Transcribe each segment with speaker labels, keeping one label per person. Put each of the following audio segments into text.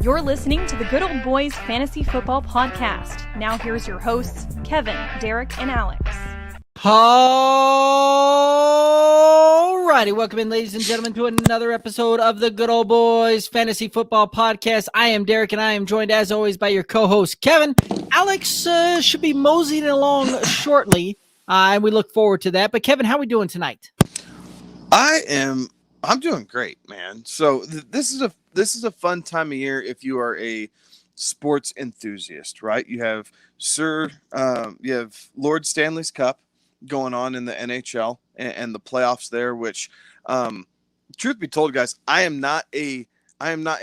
Speaker 1: You're listening to the Good Old Boys Fantasy Football Podcast. Now here's your hosts, Kevin, Derek, and Alex.
Speaker 2: Alrighty, welcome in, ladies and gentlemen, to another episode of the Good Old Boys Fantasy Football Podcast. I am Derek, and I am joined, as always, by your co-host, Kevin. Alex should be moseying along shortly, and we look forward to that. But, Kevin, how are we doing tonight?
Speaker 3: I'm doing great, man. So this is a fun time of year if you are a sports enthusiast, right? You have Lord Stanley's Cup going on in the NHL and the playoffs there, which truth be told, guys, I am not a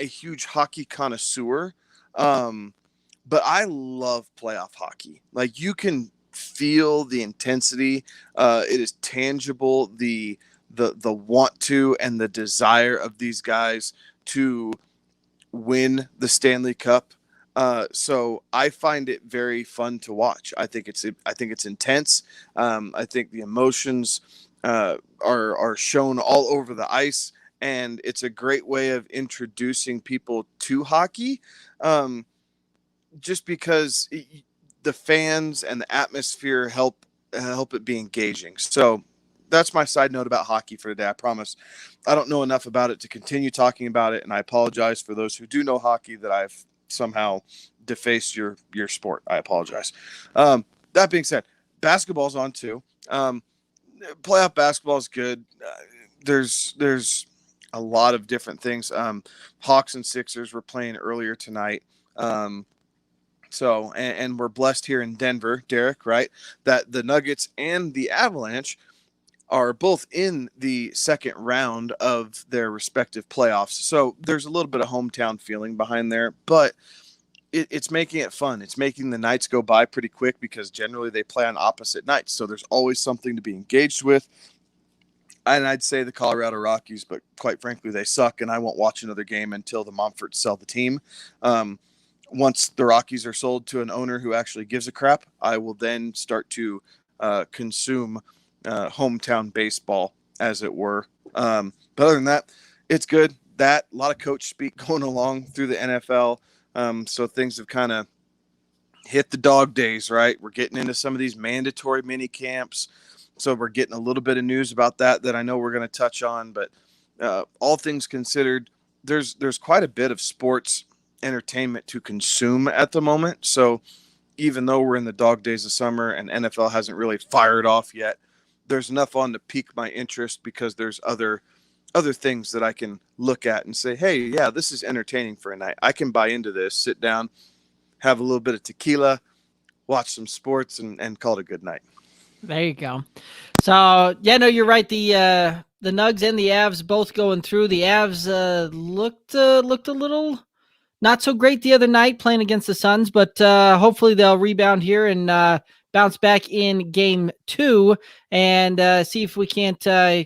Speaker 3: huge hockey connoisseur, but I love playoff hockey. Like, you can feel the intensity. It is tangible, the want to and the desire of these guys to win the Stanley Cup. So I find it very fun to watch. I think it's intense. I think the emotions are shown all over the ice, and it's a great way of introducing people to hockey. Just because the fans and the atmosphere help it be engaging. So that's my side note about hockey for today. I promise I don't know enough about it to continue talking about it, and I apologize for those who do know hockey that I've somehow defaced your sport. I apologize. That being said, basketball's on too. Playoff basketball is good. There's a lot of different things. Hawks and Sixers were playing earlier tonight. So we're blessed here in Denver, Derek, right, that the Nuggets and the Avalanche are both in the second round of their respective playoffs. So there's a little bit of hometown feeling behind there, but it's making it fun. It's making the nights go by pretty quick because generally they play on opposite nights. So there's always something to be engaged with. And I'd say the Colorado Rockies, but quite frankly, they suck, and I won't watch another game until the Montforts sell the team. Once the Rockies are sold to an owner who actually gives a crap, I will then start to consume hometown baseball, as it were. But other than that, it's good. A lot of coach speak going along through the NFL. So things have kind of hit the dog days, right? We're getting into some of these mandatory mini camps. So we're getting a little bit of news about that I know we're going to touch on. But all things considered, there's quite a bit of sports entertainment to consume at the moment. So even though we're in the dog days of summer and NFL hasn't really fired off yet, there's enough on to pique my interest because there's other things that I can look at and say, hey, yeah, this is entertaining for a night. I can buy into this, sit down, have a little bit of tequila, watch some sports, and call it a good night.
Speaker 2: There you go. So, yeah, no, you're right. The Nugs and the Avs both going through. The Avs looked a little not so great the other night playing against the Suns, but hopefully they'll rebound here and bounce back in game 2 and see if we can't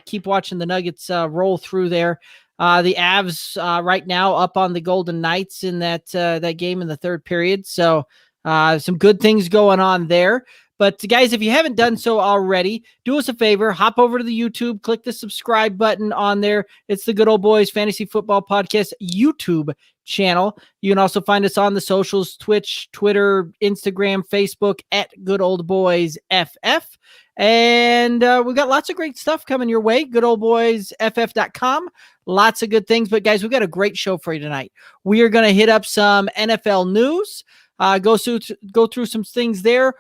Speaker 2: keep watching the Nuggets roll through there. The Avs right now up on the Golden Knights in that game in the third period. So some good things going on there. But guys, if you haven't done so already, do us a favor, hop over to the YouTube, click the subscribe button on there. It's the Good Old Boys Fantasy Football Podcast YouTube channel. You can also find us on the socials, Twitch, Twitter, Instagram, Facebook at Good Old Boys FF. And we've got lots of great stuff coming your way, goodoldboysff.com. Lots of good things. But guys, we've got a great show for you tonight. We are going to hit up some NFL news. Go through some things there.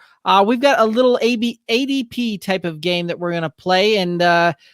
Speaker 2: We've got a little ADP type of game that we're going to play and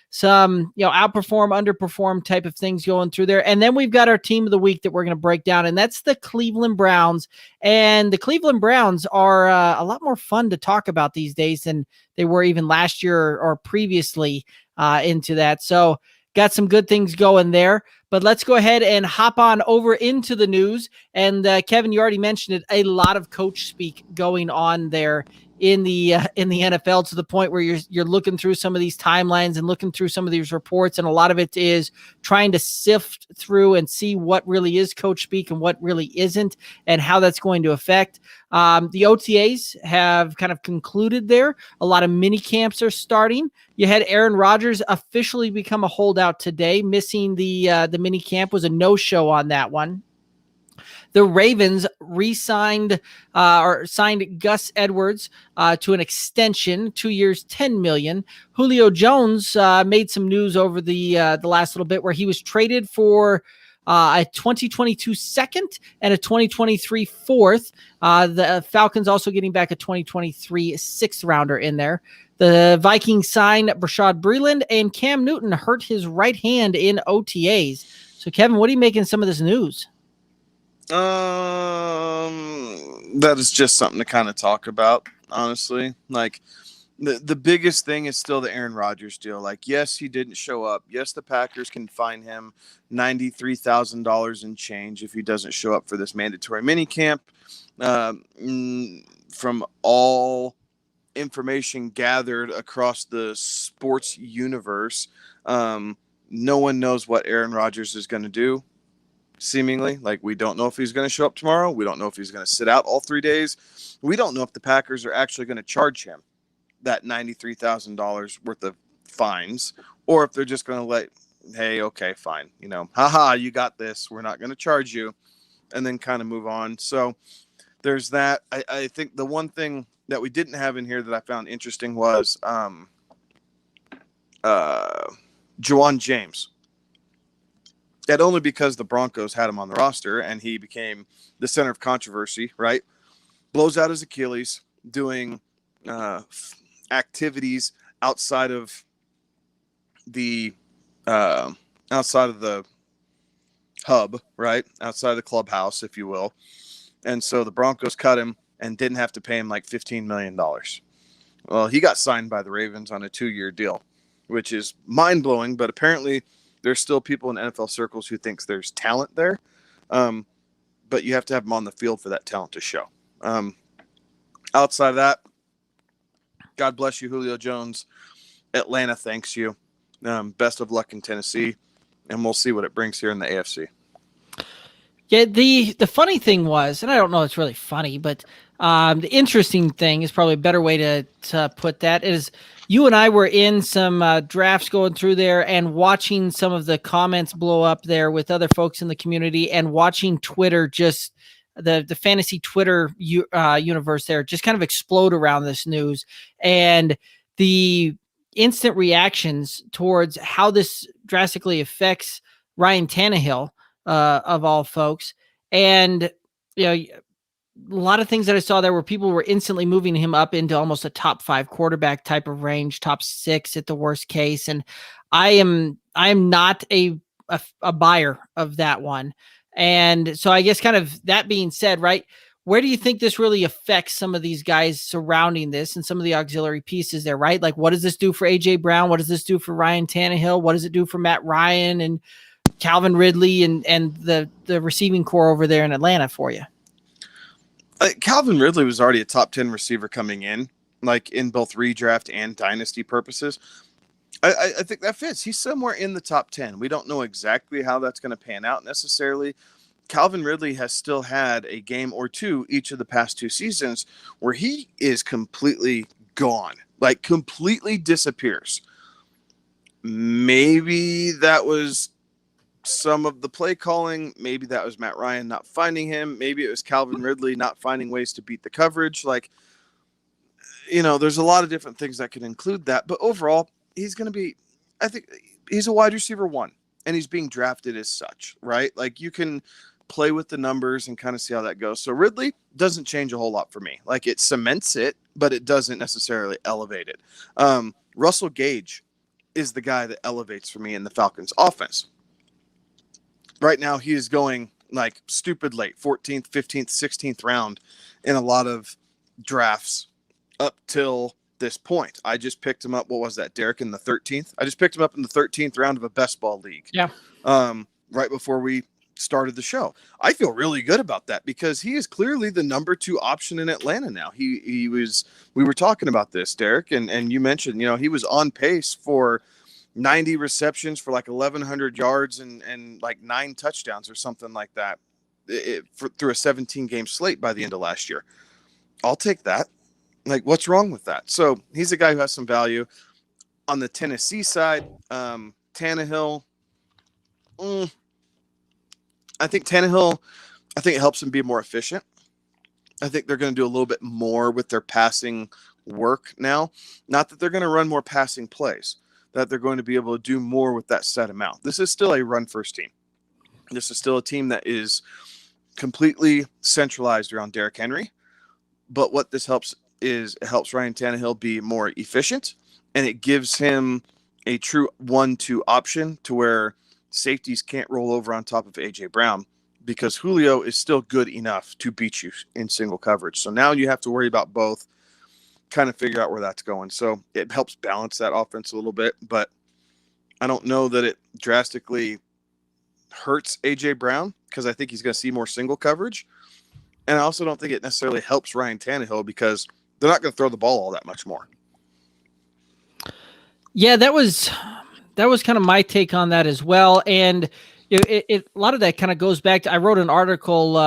Speaker 2: some, outperform, underperform type of things going through there. And then we've got our team of the week that we're going to break down, and that's the Cleveland Browns. And the Cleveland Browns are a lot more fun to talk about these days than they were even last year or previously into that. So got some good things going there. But let's go ahead and hop on over into the news. And Kevin, you already mentioned it, a lot of coach speak going on there in the NFL, to the point where you're looking through some of these timelines and looking through some of these reports, and a lot of it is trying to sift through and see what really is coach speak and what really isn't, and how that's going to affect. The OTAs have kind of concluded there. A lot of mini camps are starting. You had Aaron Rodgers officially become a holdout today, missing the mini camp, was a no-show on that one. the Ravens re-signed or signed Gus Edwards to an extension, 2 years, $10 million. Julio Jones made some news over the last little bit where he was traded for a 2022 second and a 2023 fourth. The Falcons also getting back a 2023 sixth rounder in there. The Vikings signed Rashard Breeland, and Cam Newton hurt his right hand in OTAs. So, Kevin, what are you making of some of this news?
Speaker 3: That is just something to kind of talk about, honestly. Like, the biggest thing is still the Aaron Rodgers deal. Like, yes, he didn't show up. Yes, the Packers can fine him $93,000 in change if he doesn't show up for this mandatory minicamp. From all information gathered across the sports universe, no one knows what Aaron Rodgers is going to do. Seemingly, like, we don't know if he's going to show up tomorrow. We don't know if he's going to sit out all 3 days. We don't know if the Packers are actually going to charge him that $93,000 worth of fines, or if they're just going to let, hey, okay, fine, haha, you got this, we're not going to charge you, and then kind of move on. So there's that. I think the one thing that we didn't have in here that I found interesting was Juwan James. And only because the Broncos had him on the roster and he became the center of controversy, right? Blows out his Achilles doing activities outside of the hub, right? Outside of the clubhouse, if you will. And so the Broncos cut him and didn't have to pay him like $15 million. Well, he got signed by the Ravens on a 2-year deal, which is mind-blowing, but apparently there's still people in NFL circles who thinks there's talent there. But you have to have him on the field for that talent to show. Outside of that, God bless you, Julio Jones. Atlanta thanks you. Best of luck in Tennessee, and we'll see what it brings here in the AFC.
Speaker 2: Yeah, the funny thing was, and I don't know if it's really funny, but the interesting thing is probably a better way to put that is you and I were in some drafts going through there and watching some of the comments blow up there with other folks in the community and watching Twitter, just the fantasy Twitter universe there just kind of explode around this news, and the instant reactions towards how this drastically affects Ryan Tannehill, of all folks. And, a lot of things that I saw there where people were instantly moving him up into almost a top 5 quarterback type of range, top 6 at the worst case. And I am not a buyer of that one. And so I guess kind of that being said, right, where do you think this really affects some of these guys surrounding this and some of the auxiliary pieces there, right? Like, what does this do for AJ Brown? What does this do for Ryan Tannehill? What does it do for Matt Ryan and Calvin Ridley and the receiving core over there in Atlanta for you?
Speaker 3: Calvin Ridley was already a top 10 receiver coming in, like in both redraft and dynasty purposes. I think that fits. He's somewhere in the top 10. We don't know exactly how that's going to pan out necessarily. Calvin Ridley has still had a game or two each of the past 2 seasons where he is completely gone, like completely disappears. Maybe that was some of the play calling. Maybe that was Matt Ryan not finding him. Maybe it was Calvin Ridley not finding ways to beat the coverage. Like, there's a lot of different things that could include that. But overall, he's going to be, I think he's a wide receiver 1, and he's being drafted as such, right? Like, you can play with the numbers and kind of see how that goes. So Ridley doesn't change a whole lot for me. Like, it cements it, but it doesn't necessarily elevate it. Russell Gage is the guy that elevates for me in the Falcons offense. Right now, he is going like stupid late, 14th, 15th, 16th round in a lot of drafts up till this point. I just picked him up. What was that, Derek, in the 13th? I just picked him up in the 13th round of a best ball league.
Speaker 2: Yeah.
Speaker 3: Right before we started the show. I feel really good about that because he is clearly the number 2 option in Atlanta now. We were talking about this, Derek, and you mentioned, he was on pace for 90 receptions for like 1,100 yards and like 9 touchdowns or something like that through a 17-game slate by the end of last year. I'll take that. Like, what's wrong with that? So he's a guy who has some value. On the Tennessee side, Tannehill, I think Tannehill, I think it helps them be more efficient. I think they're going to do a little bit more with their passing work now. Not that they're going to run more passing plays, that they're going to be able to do more with that set amount. This is still a run-first team. This is still a team that is completely centralized around Derrick Henry. But what this helps is it helps Ryan Tannehill be more efficient, and it gives him a true 1-2 option to where safeties can't roll over on top of A.J. Brown, because Julio is still good enough to beat you in single coverage. So now you have to worry about both, kind of figure out where that's going. So it helps balance that offense a little bit, but I don't know that it drastically hurts A.J. Brown, because I think he's going to see more single coverage. And I also don't think it necessarily helps Ryan Tannehill, because they're not going to throw the ball all that much more.
Speaker 2: Yeah, that was kind of my take on that as well. And a lot of that kind of goes back to, I wrote an article,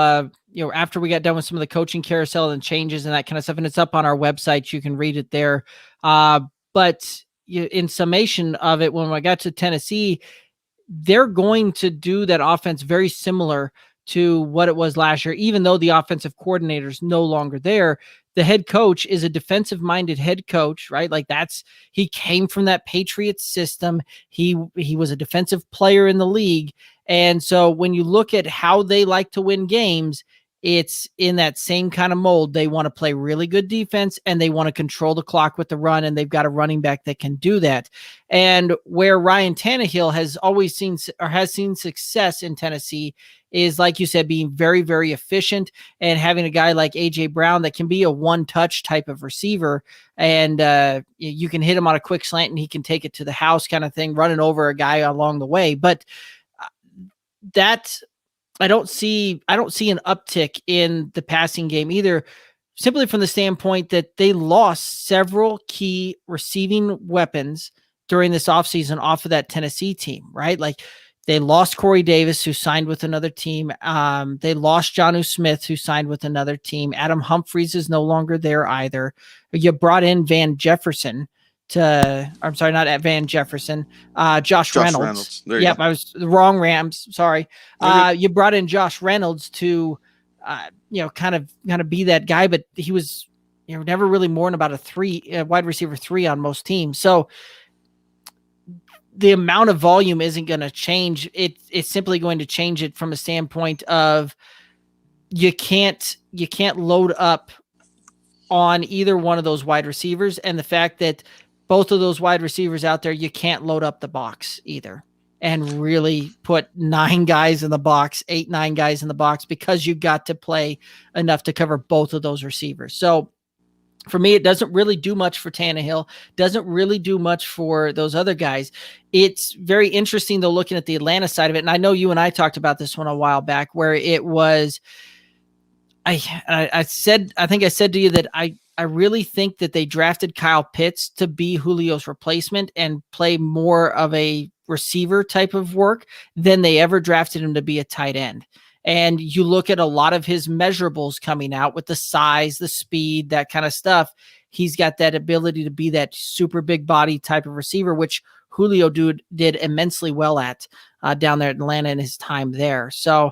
Speaker 2: after we got done with some of the coaching carousel and changes and that kind of stuff, and it's up on our website. You can read it there. But in summation of it, when I got to Tennessee, they're going to do that offense very similar to what it was last year, even though the offensive coordinator is no longer there. The head coach is a defensive-minded head coach, right? Like he came from that Patriots system. He was a defensive player in the league. And so when you look at how they like to win games, it's in that same kind of mold. They want to play really good defense, and they want to control the clock with the run, and they've got a running back that can do that. And where Ryan Tannehill has seen success in Tennessee is, like you said, being very, very efficient and having a guy like A.J. Brown that can be a one-touch type of receiver, and you can hit him on a quick slant and he can take it to the house kind of thing, running over a guy along the way. But that I don't see an uptick in the passing game either, simply from the standpoint that they lost several key receiving weapons during this offseason off of that Tennessee team, right? Like, they lost Corey Davis, who signed with another team. They lost Jonnu Smith, who signed with another team. Adam Humphries is no longer there either. You brought in Van Jefferson Josh Reynolds. Yep, I was the wrong Rams. Sorry. You brought in Josh Reynolds to, kind of be that guy, but he was, never really more than about a wide receiver 3 on most teams. So the amount of volume isn't going to change. It's simply going to change it from a standpoint of you can't load up on either one of those wide receivers, and the fact that both of those wide receivers out there, you can't load up the box either and really put 9 guys in the box, 8-9 guys in the box, because you got to play enough to cover both of those receivers. So for me, it doesn't really do much for Tannehill, doesn't really do much for those other guys. It's very interesting, though, looking at the Atlanta side of it. And I know you and I talked about this one a while back, where it was, I think I said to you that I really think that they drafted Kyle Pitts to be Julio's replacement and play more of a receiver type of work than they ever drafted him to be a tight end. And you look at a lot of his measurables coming out with the size, the speed, that kind of stuff. He's got that ability to be that super big body type of receiver, which Julio did immensely well at down there in Atlanta in his time there. So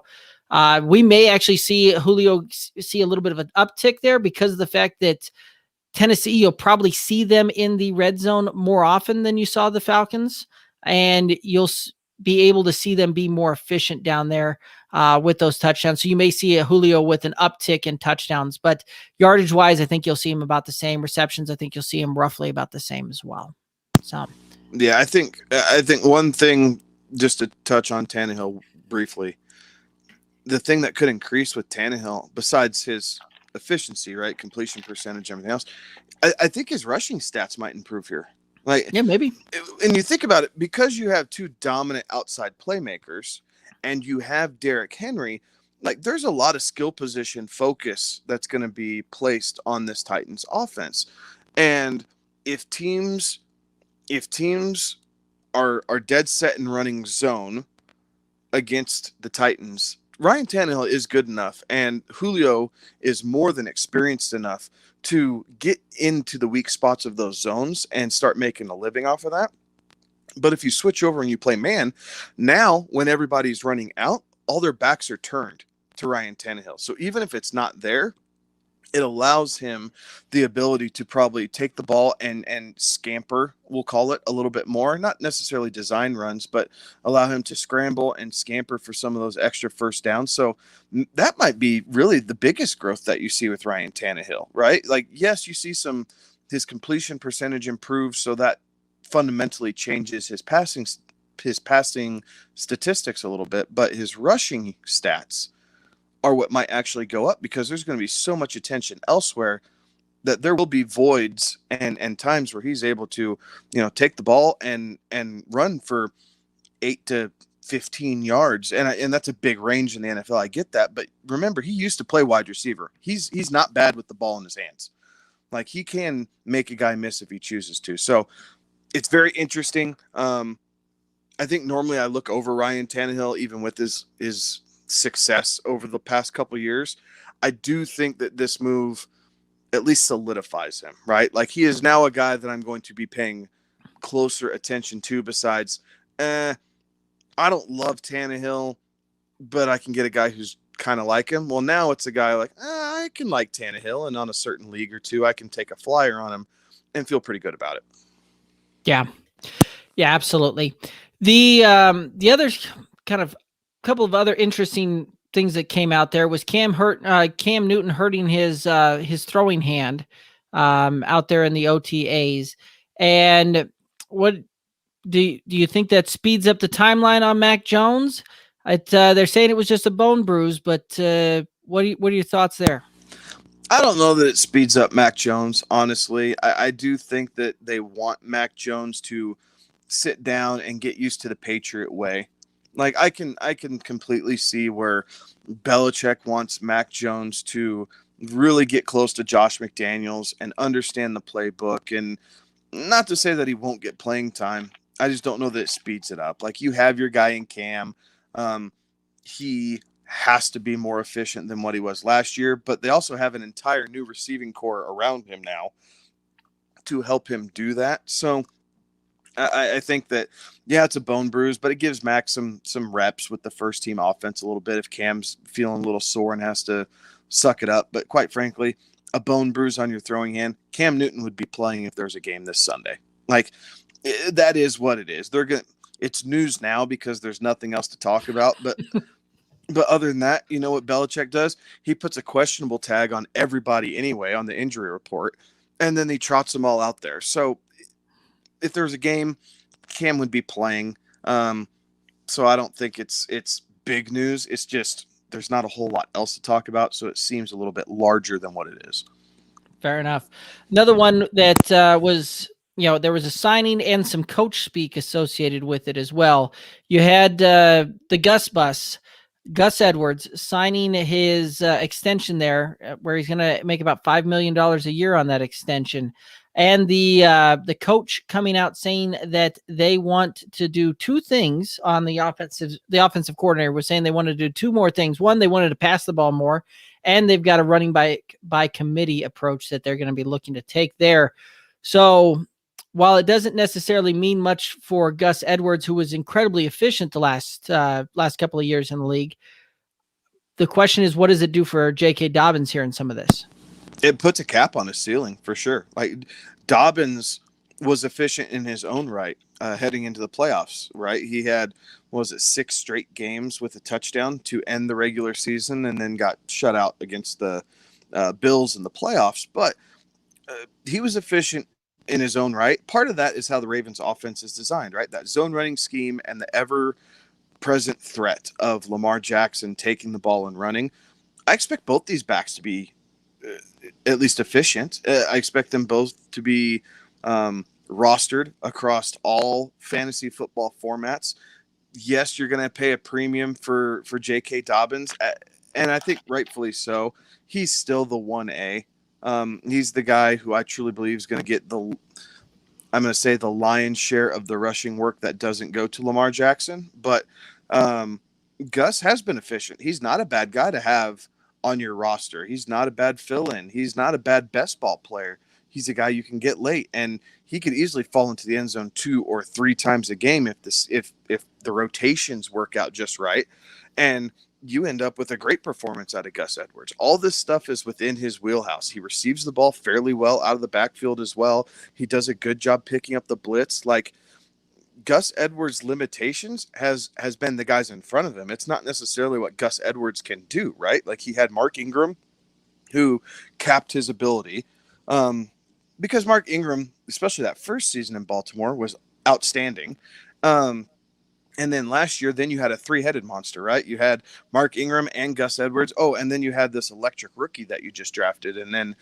Speaker 2: we may actually see Julio see a little bit of an uptick there, because of the fact that Tennessee, you'll probably see them in the red zone more often than you saw the Falcons, and you'll be able to see them be more efficient down there with those touchdowns. So you may see a Julio with an uptick in touchdowns, but yardage wise, I think you'll see him about the same. Receptions, I think you'll see him roughly about the same as well. So,
Speaker 3: yeah, I think one thing, just to touch on Tannehill briefly, the thing that could increase with Tannehill, besides his efficiency, right, completion percentage, everything else, I think his rushing stats might improve here. Like,
Speaker 2: yeah, maybe.
Speaker 3: And you think about it, because you have 2 dominant outside playmakers and you have Derrick Henry, like, there's a lot of skill position focus that's going to be placed on this Titans offense. And if teams are dead set in running zone against the Titans, Ryan Tannehill is good enough, and Julio is more than experienced enough to get into the weak spots of those zones and start making a living off of that. But if you switch over and you play man, now when everybody's running out, all their backs are turned. to Ryan Tannehill. So even if it's not there, it allows him the ability to probably take the ball and scamper, we'll call it, a little bit more. Not necessarily design runs, but allow him to scramble and scamper for some of those extra first downs. So that might be really the biggest growth that you see with Ryan Tannehill, right? Like, yes, you see his completion percentage improves, so that fundamentally changes his passing statistics a little bit, but his rushing stats are what might actually go up, because there's going to be so much attention elsewhere that there will be voids and times where he's able to, take the ball and run for 8 to 15 yards. And that's a big range in the NFL. I get that. But remember, he used to play wide receiver. He's not bad with the ball in his hands. Like, he can make a guy miss if he chooses to. So it's very interesting. I think normally I look over Ryan Tannehill, even with his success over the past couple of years. I do think that this move at least solidifies him, right? Like, he is now a guy that I'm going to be paying closer attention to, besides, I don't love Tannehill, but I can get a guy who's kind of like him. Well, now it's a guy like, I can like Tannehill, and on a certain league or two, I can take a flyer on him and feel pretty good about it.
Speaker 2: Yeah. Yeah, absolutely. The other kind of couple of other interesting things that came out there was Cam Newton hurting his throwing hand out there in the OTAs. And what do you think that speeds up the timeline on Mac Jones? They're saying it was just a bone bruise, but what are your thoughts there?
Speaker 3: I don't know that it speeds up Mac Jones, honestly. I do think that they want Mac Jones to sit down and get used to the Patriot way. Like, I can completely see where Belichick wants Mac Jones to really get close to Josh McDaniels and understand the playbook. And not to say that he won't get playing time. I just don't know that it speeds it up. Like, you have your guy in Cam. He has to be more efficient than what he was last year, but they also have an entire new receiving core around him now to help him do that. So I think that, yeah, it's a bone bruise, but it gives Mac some reps with the first team offense a little bit if Cam's feeling a little sore and has to suck it up. But quite frankly, a bone bruise on your throwing hand, Cam Newton would be playing if there's a game this Sunday. Like, that is what it is. It's news now because there's nothing else to talk about. But other than that, you know what Belichick does? He puts a questionable tag on everybody anyway on the injury report, and then he trots them all out there. So if there's a game, Cam would be playing. So I don't think it's big news. It's just there's not a whole lot else to talk about, so it seems a little bit larger than what it is.
Speaker 2: Fair enough. Another one that was, there was a signing and some coach speak associated with it as well. You had the Gus Edwards signing his extension there, where he's going to make about $5 million a year on that extension. And the coach coming out saying that they want to do two things on the offensive coordinator was saying they wanted to do two more things. One, they wanted to pass the ball more, and they've got a running by committee approach that they're going to be looking to take there. So while it doesn't necessarily mean much for Gus Edwards, who was incredibly efficient the last couple of years in the league, the question is, what does it do for J.K. Dobbins here in some of this?
Speaker 3: It puts a cap on his ceiling for sure. Like, Dobbins was efficient in his own right heading into the playoffs, right? He had, 6 straight games with a touchdown to end the regular season, and then got shut out against the Bills in the playoffs. But he was efficient in his own right. Part of that is how the Ravens offense is designed, right? That zone running scheme and the ever-present threat of Lamar Jackson taking the ball and running. I expect both these backs to be at least efficient. I expect them both to be rostered across all fantasy football formats. Yes, you're going to pay a premium for J.K. Dobbins, and I think rightfully so. He's still the 1A. He's the guy who I truly believe is going to get the lion's share of the rushing work that doesn't go to Lamar Jackson. But Gus has been efficient. He's not a bad guy to have on your roster. He's not a bad fill-in. He's not a bad best ball player. He's a guy you can get late, and he could easily fall into the end zone 2 or 3 times a game if the rotations work out just right. And you end up with a great performance out of Gus Edwards. All this stuff is within his wheelhouse. He receives the ball fairly well out of the backfield as well. He does a good job picking up the blitz. Like, Gus Edwards' limitations has been the guys in front of him. It's not necessarily what Gus Edwards can do, right? Like, he had Mark Ingram, who capped his ability, because Mark Ingram, especially that first season in Baltimore, was outstanding. And then last year, then you had a three-headed monster, right? You had Mark Ingram and Gus Edwards. Oh, and then you had this electric rookie that you just drafted, and then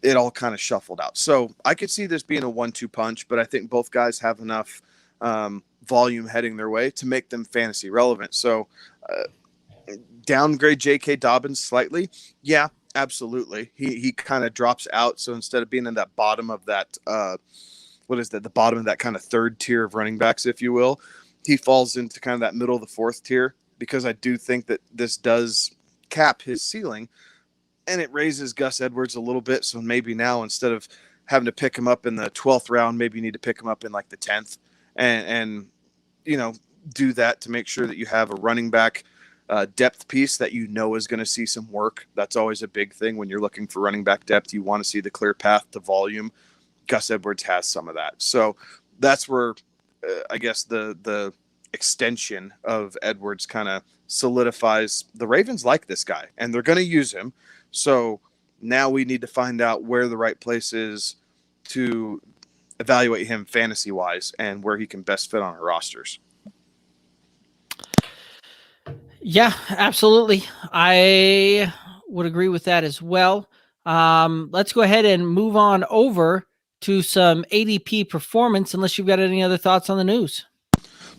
Speaker 3: it all kind of shuffled out. So I could see this being a 1-2 punch, but I think both guys have enough volume heading their way to make them fantasy relevant. So downgrade J.K. Dobbins slightly. Yeah, absolutely. He kind of drops out. So instead of being in that bottom of that, the bottom of that kind of third tier of running backs, if you will, he falls into kind of that middle of the fourth tier, because I do think that this does cap his ceiling, and it raises Gus Edwards a little bit. So maybe now, instead of having to pick him up in the 12th round, maybe you need to pick him up in like the 10th and do that to make sure that you have a running back depth piece that is going to see some work. That's always a big thing when you're looking for running back depth. You want to see the clear path to volume. Gus Edwards has some of that. So that's where I guess the extension of Edwards kind of solidifies. The Ravens like this guy, and they're going to use him. So now we need to find out where the right place is to evaluate him fantasy-wise and where he can best fit on our rosters.
Speaker 2: Yeah, absolutely. I would agree with that as well. Let's go ahead and move on over to some ADP performance, unless you've got any other thoughts on the news.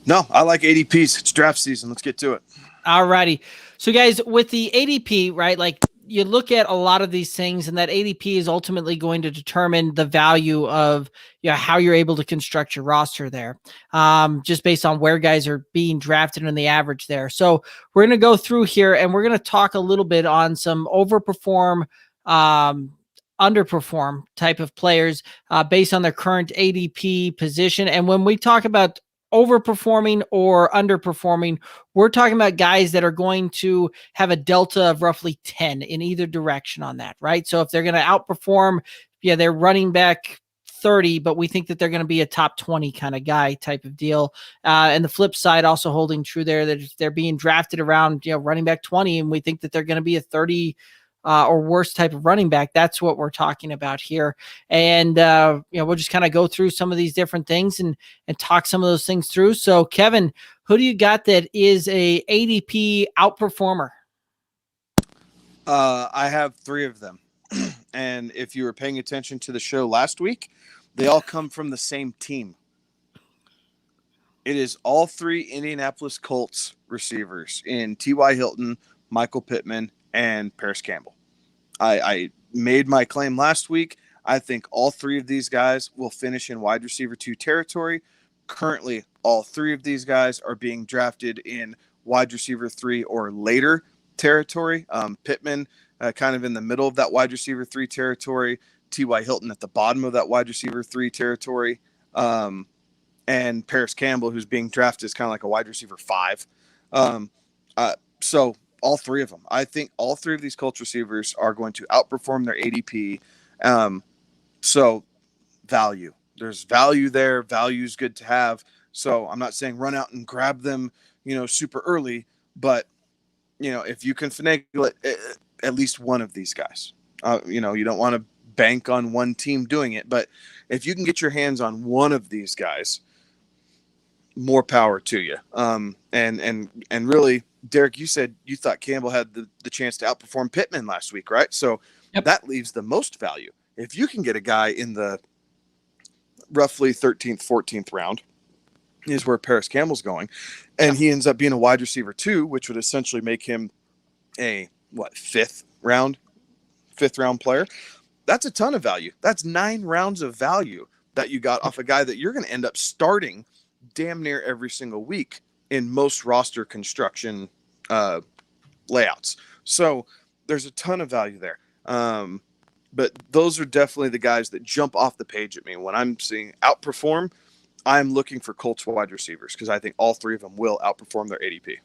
Speaker 3: No, I like ADPs. It's draft season. Let's get to it.
Speaker 2: All righty. So guys, with the ADP, right, like you look at a lot of these things, and that ADP is ultimately going to determine the value of how you're able to construct your roster there, just based on where guys are being drafted and the average there. So we're going to go through here, and we're going to talk a little bit on some overperform, underperform type of players based on their current ADP position. And when we talk about overperforming or underperforming, we're talking about guys that are going to have a delta of roughly 10 in either direction on that, right? So if they're going to outperform, they're running back 30, but we think that they're going to be a top 20 kind of guy type of deal. And the flip side also holding true there, that they're being drafted around, running back 20, and we think that they're going to be a 30 or worse type of running back. That's what we're talking about here. And, we'll just kind of go through some of these different things and talk some of those things through. So Kevin, who do you got that is a ADP outperformer?
Speaker 3: I have three of them. And if you were paying attention to the show last week, they all come from the same team. It is all three Indianapolis Colts receivers in T.Y. Hilton, Michael Pittman, and Paris Campbell. I made my claim last week. I think all three of these guys will finish in wide receiver 2 territory. Currently, all three of these guys are being drafted in wide receiver 3 or later territory. Pittman kind of in the middle of that wide receiver 3 territory. T.Y. Hilton at the bottom of that wide receiver 3 territory. And Paris Campbell, who's being drafted, is kind of like a wide receiver 5. So all three of them. I think all three of these Colts receivers are going to outperform their ADP. So value. There's value there. Value is good to have. So I'm not saying run out and grab them, super early. But, if you can finagle it, at least one of these guys. You don't want to bank on one team doing it. But if you can get your hands on one of these guys, more power to you. And really, Derek, you said you thought Campbell had the chance to outperform Pittman last week, right? So That leaves the most value. If you can get a guy in the roughly 13th, 14th round, is where Paris Campbell's going, and he ends up being a wide receiver 2, which would essentially make him a fifth round player. That's a ton of value. That's 9 rounds of value that you got off a guy that you're going to end up starting damn near every single week in most roster construction layouts. So there's a ton of value there. But those are definitely the guys that jump off the page at me. When I'm seeing outperform, I'm looking for Colts wide receivers because I think all three of them will outperform their ADP.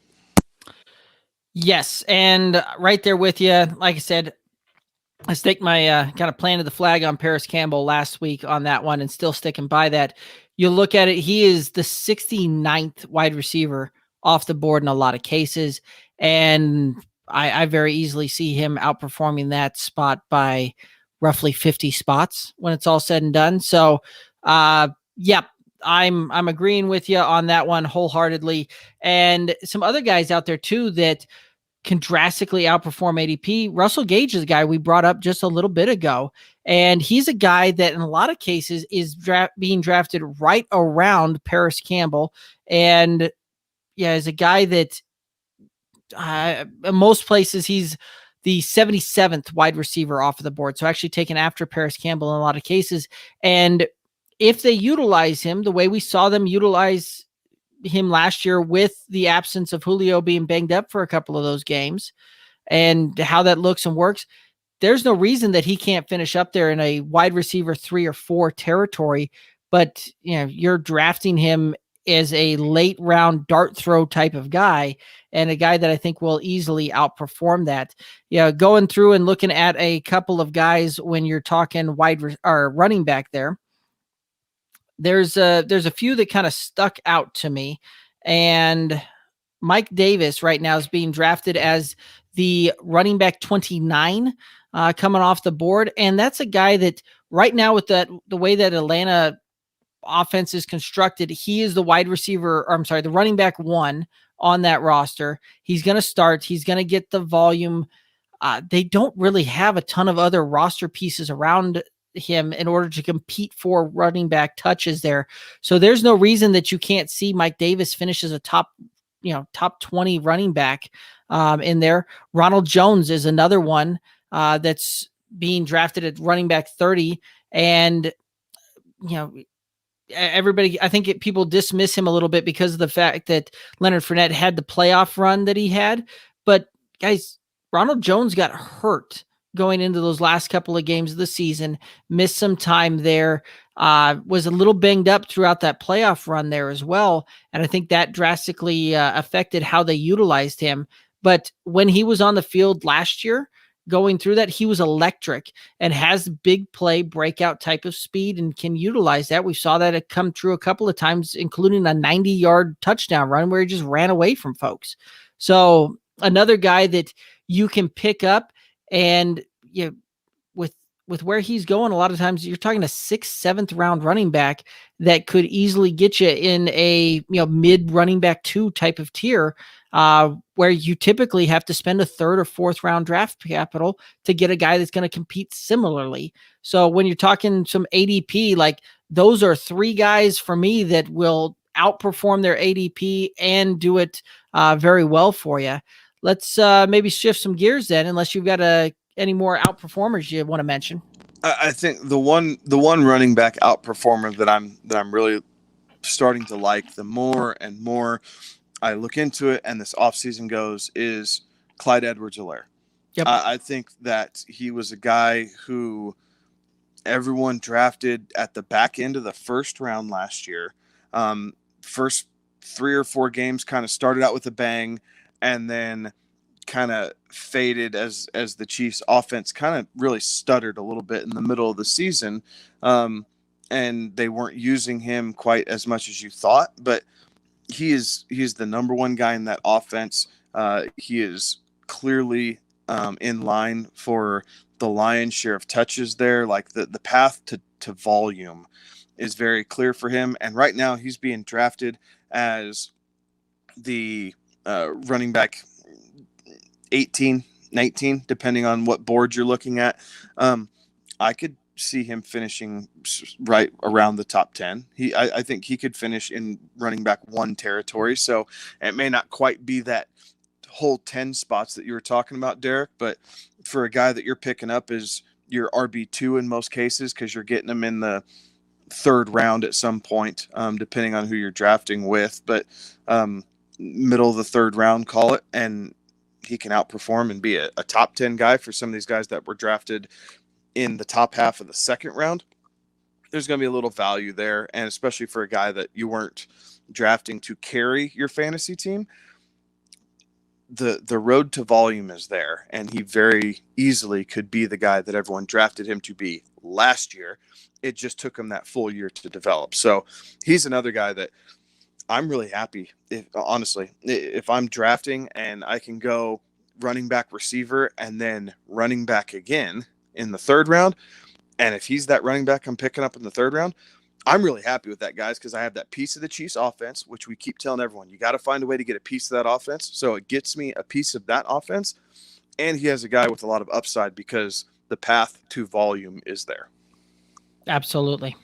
Speaker 2: Yes, and right there with you. Like I said, I staked my kind of planted the flag on Paris Campbell last week on that one and still sticking by that. You look at it, he is the 69th wide receiver off the board in a lot of cases. And I very easily see him outperforming that spot by roughly 50 spots when it's all said and done. So, yep, I'm agreeing with you on that one wholeheartedly. And some other guys out there too that can drastically outperform ADP. Russell Gage is a guy we brought up just a little bit ago, and he's a guy that in a lot of cases is being drafted right around Paris Campbell. And yeah, is a guy that in most places he's the 77th wide receiver off of the board. So actually taken after Paris Campbell in a lot of cases. And if they utilize him the way we saw them utilize him last year with the absence of Julio being banged up for a couple of those games and how that looks and works, there's no reason that he can't finish up there in a wide receiver 3 or 4 territory. But you're drafting him as a late round dart throw type of guy, and a guy that I think will easily outperform that. Going through and looking at a couple of guys when you're talking or running back there, there's a few that kind of stuck out to me, and Mike Davis right now is being drafted as the running back 29 coming off the board. And that's a guy that right now with the way that Atlanta offense is constructed, he is the the running back 1 on that roster. He's going to start. He's going to get the volume. They don't really have a ton of other roster pieces around him in order to compete for running back touches there. So there's no reason that you can't see Mike Davis finish as a top 20 running back in there. Ronald Jones is another one that's being drafted at running back 30. And, everybody, I think people dismiss him a little bit because of the fact that Leonard Fournette had the playoff run that he had. But guys, Ronald Jones got hurt going into those last couple of games of the season, missed some time there, was a little banged up throughout that playoff run there as well. And I think that drastically affected how they utilized him. But when he was on the field last year, going through that, he was electric and has big play breakout type of speed and can utilize that. We saw that it come true a couple of times, including a 90-yard touchdown run where he just ran away from folks. So another guy that you can pick up, and with where he's going, a lot of times you're talking a 6th, 7th round running back that could easily get you in a mid running back 2 type of tier, where you typically have to spend a 3rd or 4th round draft capital to get a guy that's going to compete similarly. So when you're talking some ADP, like those are 3 guys for me that will outperform their ADP and do it very well for you. Let's maybe shift some gears then, unless you've got any more outperformers you want to mention.
Speaker 3: I think the one running back outperformer that I'm really starting to like, the more and more I look into it and this offseason goes, is Clyde Edwards-Helaire.
Speaker 2: Yep.
Speaker 3: I think that he was a guy who everyone drafted at the back end of the 1st round last year. First 3 or 4 games kind of started out with a bang, and then kind of faded as the Chiefs offense kind of really stuttered a little bit in the middle of the season. And they weren't using him quite as much as you thought, but he's the number 1 guy in that offense. He is clearly in line for the lion's share of touches there. Like the path to volume is very clear for him. And right now he's being drafted as the running back 18, 19, depending on what board you're looking at. I could see him finishing right around the top 10. I think he could finish in running back 1 territory. So it may not quite be that whole 10 spots that you were talking about, Derek, but for a guy that you're picking up is your RB2 in most cases, because you're getting him in the 3rd round at some point, depending on who you're drafting with, but middle of the 3rd round, call it, and he can outperform and be a top 10 guy for some of these guys that were drafted in the top half of the 2nd round. There's going to be a little value there, and especially for a guy that you weren't drafting to carry your fantasy team, the road to volume is there, and he very easily could be the guy that everyone drafted him to be last year. It just took him that full year to develop. So he's another guy that I'm really happy. Honestly, if I'm drafting and I can go running back, receiver, and then running back again in the third round, and if he's that running back I'm picking up in the third round, I'm really happy with that, guys, because I have that piece of the Chiefs offense, which we keep telling everyone, you got to find a way to get a piece of that offense. So it gets me a piece of that offense, and he has a guy with a lot of upside because the path to volume is there.
Speaker 2: Absolutely.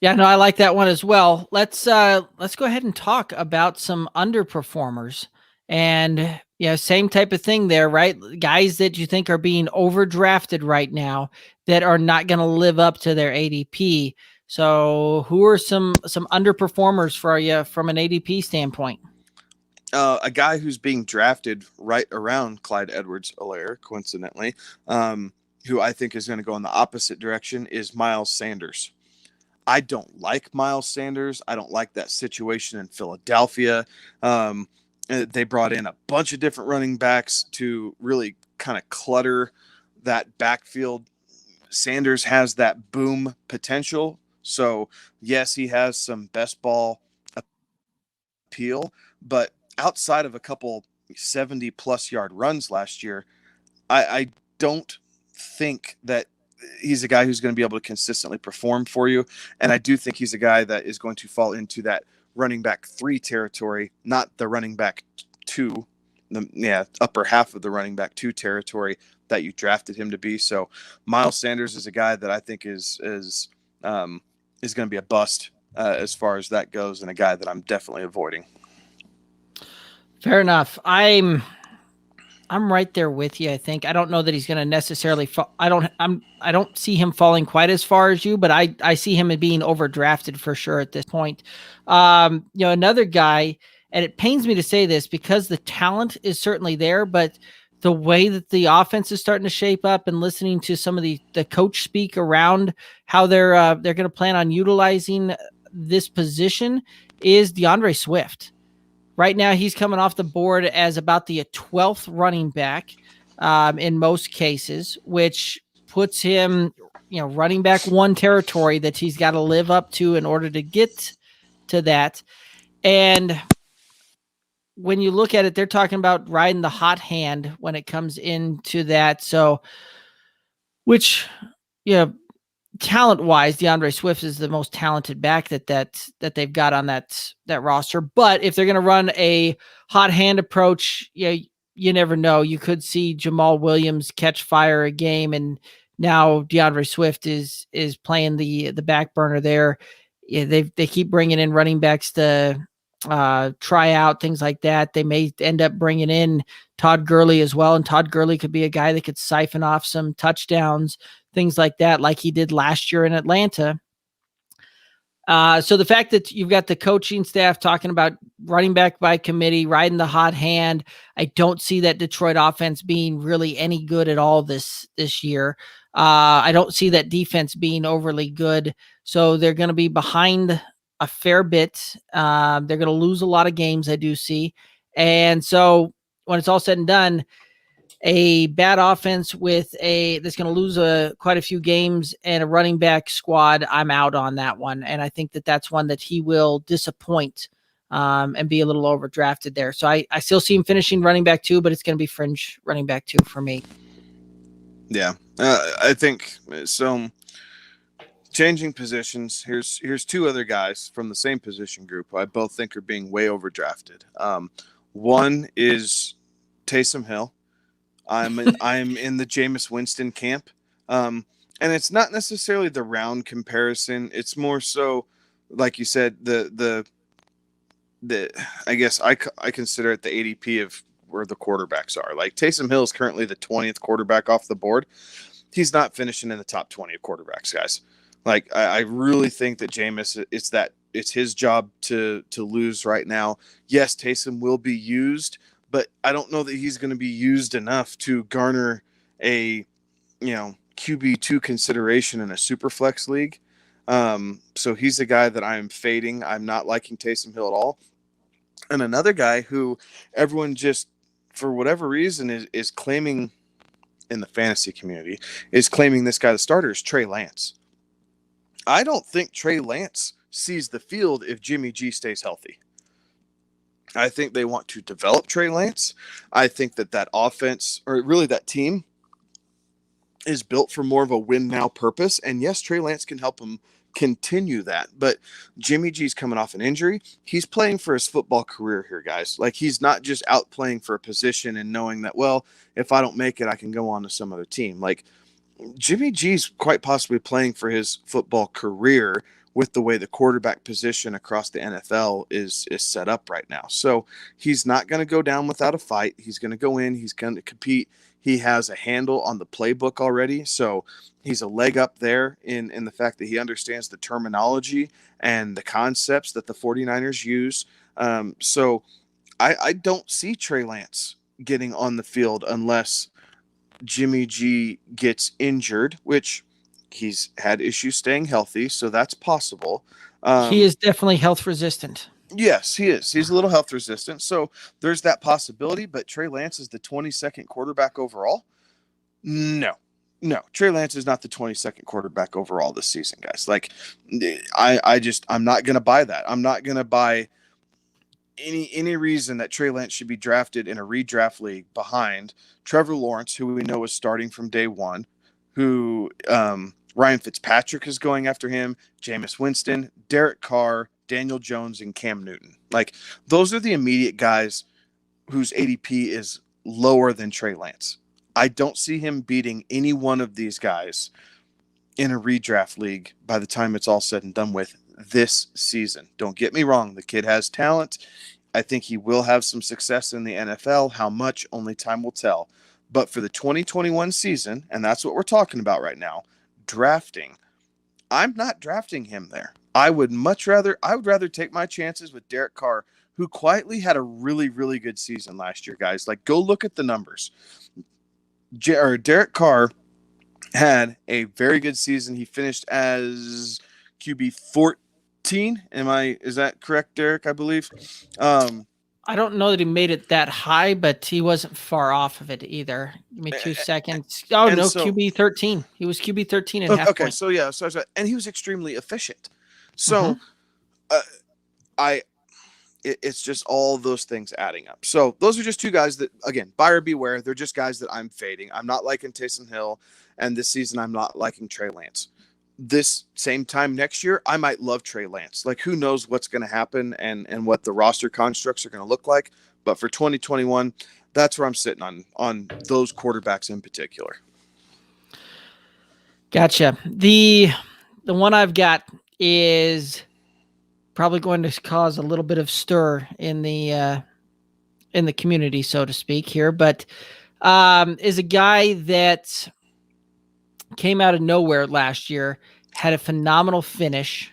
Speaker 2: Yeah, no, I like that one as well. Let's go ahead and talk about some underperformers. And same type of thing there, right? Guys that you think are being overdrafted right now that are not going to live up to their ADP. So who are some underperformers for you from an ADP standpoint?
Speaker 3: A guy who's being drafted right around Clyde Edwards-Helaire, coincidentally, who I think is going to go in the opposite direction, is Miles Sanders. I don't like Miles Sanders. I don't like that situation in Philadelphia. They brought in a bunch of different running backs to really kind of clutter that backfield. Sanders has that boom potential. So, yes, he has some best ball appeal, but outside of a couple 70-plus yard runs last year, I don't think that he's a guy who's going to be able to consistently perform for you. And I do think he's a guy that is going to fall into that running back 3 territory, not the running back 2, upper half of the running back 2 territory that you drafted him to be. So Miles Sanders is a guy that I think is going to be a bust as far as that goes, and a guy that I'm definitely avoiding.
Speaker 2: Fair enough. I'm right there with you. I think I don't know that he's going to necessarily I don't see him falling quite as far as you, but I see him as being overdrafted for sure at this point. Another guy, and it pains me to say this because the talent is certainly there, but the way that the offense is starting to shape up and listening to some of the coach speak around how they're going to plan on utilizing this position is DeAndre Swift. Right now, he's coming off the board as about the 12th running back in most cases, which puts him, running back 1 territory that he's got to live up to in order to get to that. And when you look at it, they're talking about riding the hot hand when it comes into that. So, which, talent-wise, DeAndre Swift is the most talented back that they've got on that roster. But if they're going to run a hot hand approach, you never know. You could see Jamal Williams catch fire a game, and now DeAndre Swift is playing the back burner there. Yeah, they keep bringing in running backs to try out, things like that. They may end up bringing in Todd Gurley as well, and Todd Gurley could be a guy that could siphon off some touchdowns, things like that, like he did last year in Atlanta. So the fact that you've got the coaching staff talking about running back by committee, riding the hot hand, I don't see that Detroit offense being really any good at all this year. I don't see that defense being overly good. So they're going to be behind a fair bit. They're going to lose a lot of games, I do see. And so when it's all said and done, a bad offense that's going to lose quite a few games and a running back squad, I'm out on that one. And I think that that's one that he will disappoint and be a little overdrafted there. So I still see him finishing running back 2, but it's going to be fringe running back 2 for me.
Speaker 3: Yeah, I think so. Changing positions, here's 2 other guys from the same position group who I both think are being way overdrafted. One is Taysom Hill. I'm in the Jameis Winston camp, and it's not necessarily the round comparison. It's more so, like you said, the I guess I consider it the ADP of where the quarterbacks are. Like Taysom Hill is currently the 20th quarterback off the board. He's not finishing in the top 20 of quarterbacks, guys. Like I really think that Jameis, it's his job to lose right now. Yes, Taysom will be used, but I don't know that he's going to be used enough to garner a, QB2 consideration in a super flex league. So he's a guy that I'm fading. I'm not liking Taysom Hill at all. And another guy who everyone just for whatever reason, is claiming in the fantasy community, is claiming this guy, the starter, is Trey Lance. I don't think Trey Lance sees the field if Jimmy G stays healthy. I think they want to develop Trey Lance. I think that offense, or really that team, is built for more of a win now purpose. And yes, Trey Lance can help him continue that. But Jimmy G's coming off an injury. He's playing for his football career here, guys. Like, he's not just out playing for a position and knowing that, well, if I don't make it, I can go on to some other team. Like, Jimmy G's quite possibly playing for his football career with the way the quarterback position across the NFL is set up right now. So he's not going to go down without a fight. He's going to go in. He's going to compete. He has a handle on the playbook already. So he's a leg up there in the fact that he understands the terminology and the concepts that the 49ers use. So I don't see Trey Lance getting on the field unless Jimmy G gets injured, which he's had issues staying healthy, so that's possible.
Speaker 2: He is definitely health resistant.
Speaker 3: Yes, he is. He's a little health resistant, so there's that possibility. But Trey Lance is the 22nd quarterback overall. No, Trey Lance is not the 22nd quarterback overall this season, guys. Like, I'm not going to buy that. I'm not going to buy any reason that Trey Lance should be drafted in a redraft league behind Trevor Lawrence, who we know is starting from day one, who Ryan Fitzpatrick is going after him, Jameis Winston, Derek Carr, Daniel Jones, and Cam Newton. Like, those are the immediate guys whose ADP is lower than Trey Lance. I don't see him beating any one of these guys in a redraft league by the time it's all said and done with this season. Don't get me wrong. The kid has talent. I think he will have some success in the NFL. How much, only time will tell. But for the 2021 season, and that's what we're talking about right now, drafting, I'm not drafting him there. I would rather take my chances with Derek Carr, who quietly had a really, really good season last year, guys. Like, go look at the numbers. Derek Carr had a very good season. He finished as QB 14. Is that correct, Derek? I believe.
Speaker 2: I don't know that he made it that high, but he wasn't far off of it either. Give me 2 seconds. Oh, no, QB 13. He was QB 13 and half
Speaker 3: okay,
Speaker 2: point.
Speaker 3: so yeah, and he was extremely efficient. So it's just all those things adding up. So those are just two guys that, again, buyer beware. They're just guys that I'm fading. I'm not liking Taysom Hill, and this season I'm not liking Trey Lance. This same time next year, I might love Trey Lance. Like, who knows what's going to happen and what the roster constructs are going to look like. But for 2021, that's where I'm sitting on those quarterbacks in particular.
Speaker 2: Gotcha. The one I've got is probably going to cause a little bit of stir in the community, so to speak here, but is a guy that came out of nowhere last year, had a phenomenal finish,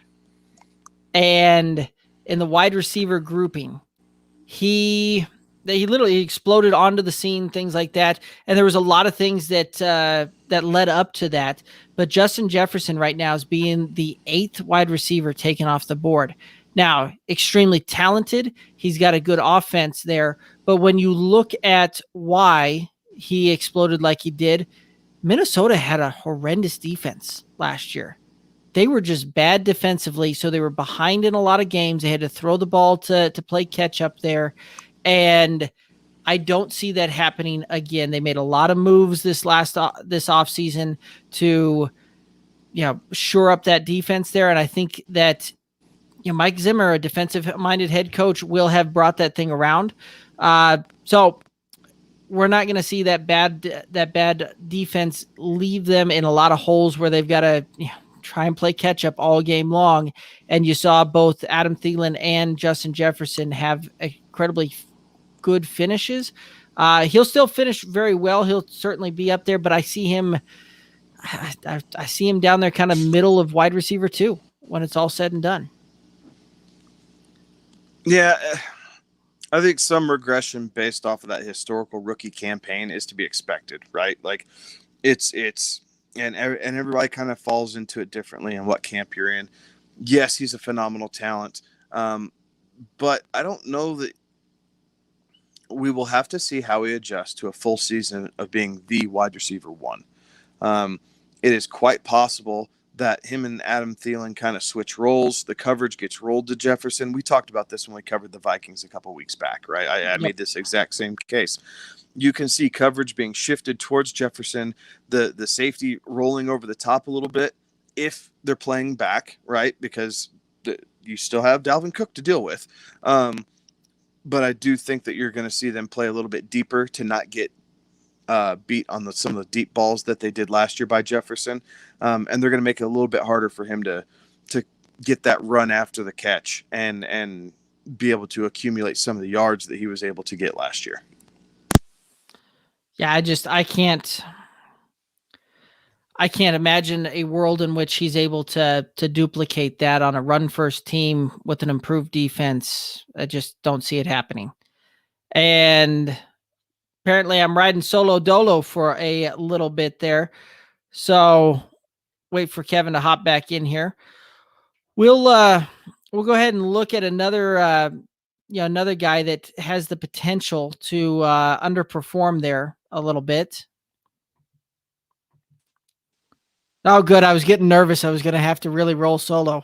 Speaker 2: and in the wide receiver grouping, he literally exploded onto the scene, things like that. And there was a lot of things that led up to that. But Justin Jefferson right now is being the 8th wide receiver taken off the board. Now, extremely talented. He's got a good offense there. But when you look at why he exploded like he did, Minnesota had a horrendous defense last year. They were just bad defensively, so they were behind in a lot of games. They had to throw the ball to play catch up there. And I don't see that happening again. They made a lot of moves this offseason to, shore up that defense there. And I think that, Mike Zimmer, a defensive-minded head coach, will have brought that thing around. So we're not going to see that bad defense leave them in a lot of holes where they've got to try and play catch up all game long. And you saw both Adam Thielen and Justin Jefferson have incredibly good finishes. He'll still finish very well. He'll certainly be up there, but I see him down there kind of middle of wide receiver 2 when it's all said and done.
Speaker 3: Yeah, I think some regression based off of that historical rookie campaign is to be expected, right? Like, it's and everybody kind of falls into it differently in what camp you're in. Yes, he's a phenomenal talent, but I don't know that we will have to see how he adjusts to a full season of being the wide receiver one. It is quite possible that him and Adam Thielen kind of switch roles. The coverage gets rolled to Jefferson. We talked about this when we covered the Vikings a couple weeks back, right? I made this exact same case. You can see coverage being shifted towards Jefferson, the safety rolling over the top a little bit if they're playing back, right? Because you still have Dalvin Cook to deal with. But I do think that you're going to see them play a little bit deeper to not get beat on some of the deep balls that they did last year by Jefferson. And they're going to make it a little bit harder for him to get that run after the catch and be able to accumulate some of the yards that he was able to get last year.
Speaker 2: Yeah, I can't imagine a world in which he's able to duplicate that on a run-first team with an improved defense. I just don't see it happening. And apparently I'm riding solo dolo for a little bit there. So wait for Kevin to hop back in here. We'll go ahead and look at another guy that has the potential to underperform there a little bit. Oh, good. I was getting nervous. I was going to have to really roll solo.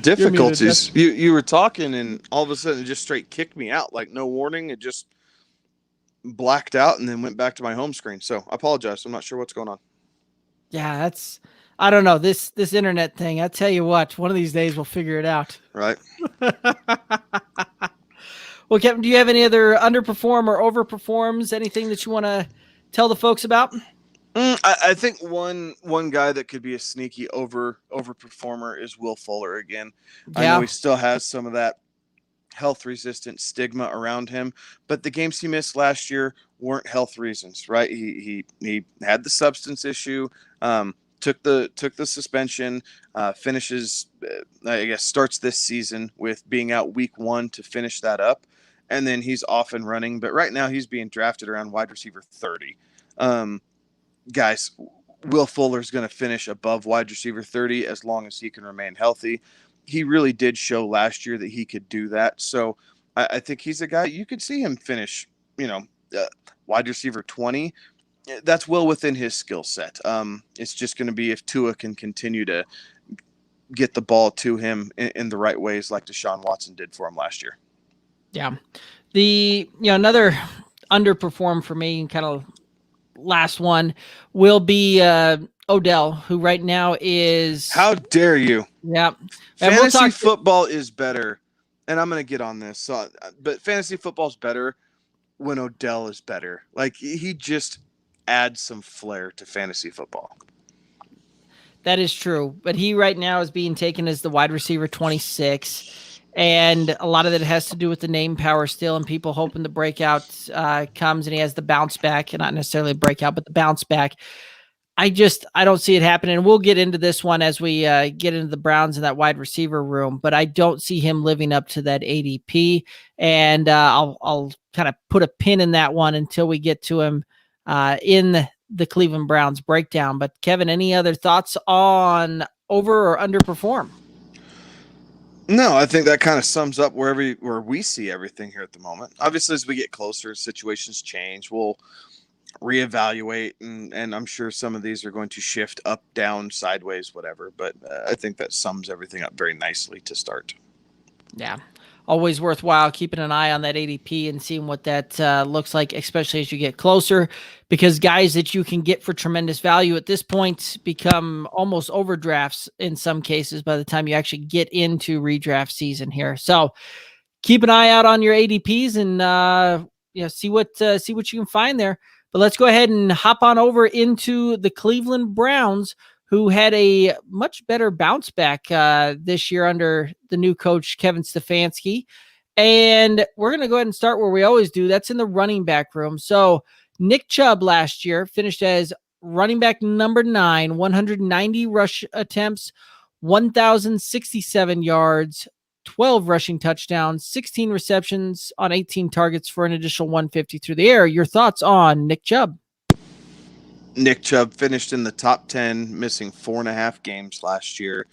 Speaker 3: Difficulties. You were talking, and all of a sudden, it just straight kicked me out, like no warning. It just blacked out, and then went back to my home screen. So I apologize. I'm not sure what's going on.
Speaker 2: Yeah, I don't know, this internet thing. I tell you what, one of these days we'll figure it out.
Speaker 3: Right.
Speaker 2: Well, Kevin, do you have any other underperform or overperforms? Anything that you want to tell the folks about?
Speaker 3: I think one guy that could be a sneaky overperformer is Will Fuller again. Yeah. I know he still has some of that health resistant stigma around him, but the games he missed last year weren't health reasons, right? He had the substance issue, took the suspension, finishes, starts this season with being out week 1 to finish that up, and then he's off and running. But right now he's being drafted around wide receiver 30. Guys, Will Fuller's going to finish above wide receiver 30 as long as he can remain healthy. He really did show last year that he could do that. So I think he's a guy you could see him finish, wide receiver 20. That's well within his skill set. It's just going to be if Tua can continue to get the ball to him in the right ways like Deshaun Watson did for him last year.
Speaker 2: Yeah. Another underperform for me, kind of last one, will be Odell, who right now is...
Speaker 3: How dare you?
Speaker 2: Yeah.
Speaker 3: Fantasy football is better, and I'm going to get on this. But fantasy football is better when Odell is better. Like, he just adds some flair to fantasy football.
Speaker 2: That is true. But he right now is being taken as the wide receiver 26. And a lot of it has to do with the name power still, and people hoping the breakout comes and he has the bounce back, and not necessarily a breakout, but the bounce back. I don't see it happening. And we'll get into this one as we get into the Browns in that wide receiver room, but I don't see him living up to that ADP. And I'll kind of put a pin in that one until we get to him in the Cleveland Browns breakdown. But Kevin, any other thoughts on over or underperform?
Speaker 3: No, I think that kind of sums up where we see everything here at the moment. Obviously, as we get closer, situations change. We'll reevaluate, and I'm sure some of these are going to shift up, down, sideways, whatever. But I think that sums everything up very nicely to start.
Speaker 2: Yeah, always worthwhile keeping an eye on that ADP and seeing what that looks like, especially as you get closer, because guys that you can get for tremendous value at this point become almost overdrafts in some cases by the time you actually get into redraft season here. So keep an eye out on your ADPs and see what you can find there. But let's go ahead and hop on over into the Cleveland Browns, who had a much better bounce back this year under the new coach, Kevin Stefanski. And we're going to go ahead and start where we always do. That's in the running back room. So Nick Chubb last year finished as running back number 9, 190 rush attempts, 1,067 yards, 12 rushing touchdowns, 16 receptions on 18 targets for an additional 150 through the air. Your thoughts on Nick Chubb?
Speaker 3: Nick Chubb finished in the top 10, missing 4.5 games last year.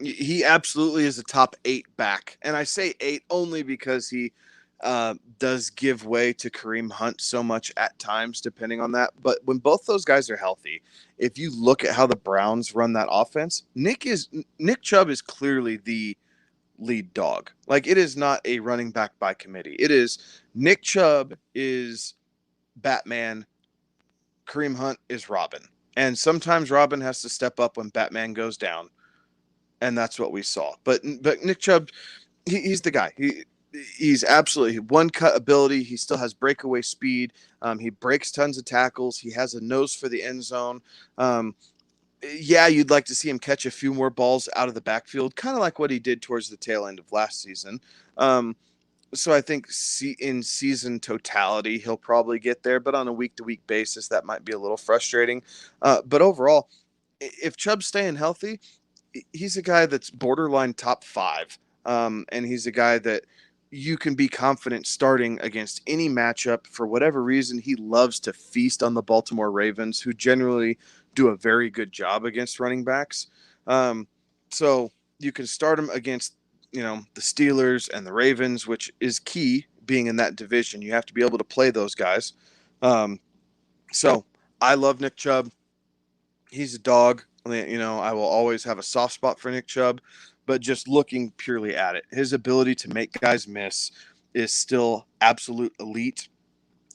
Speaker 3: He absolutely is a top 8 back. And I say 8 only because he does give way to Kareem Hunt so much at times, depending on that. But when both those guys are healthy, if you look at how the Browns run that offense, Nick Chubb is clearly the lead dog. Like, it is not a running back by committee. It is Nick Chubb is Batman, Kareem Hunt is Robin. And sometimes Robin has to step up when Batman goes down. And that's what we saw. But Nick Chubb, he's the guy. He's absolutely one cut ability. He still has breakaway speed. He breaks tons of tackles. He has a nose for the end zone. Yeah, you'd like to see him catch a few more balls out of the backfield, kind of like what he did towards the tail end of last season. So I think in season totality, he'll probably get there, but on a week-to-week basis, that might be a little frustrating. But overall, if Chubb's staying healthy, he's a guy that's borderline top 5. And he's a guy that you can be confident starting against any matchup. For whatever reason, he loves to feast on the Baltimore Ravens, who generally do a very good job against running backs. So you can start him against, the Steelers and the Ravens, which is key being in that division. You have to be able to play those guys. So I love Nick Chubb. He's a dog. I will always have a soft spot for Nick Chubb, but just looking purely at it, his ability to make guys miss is still absolute elite.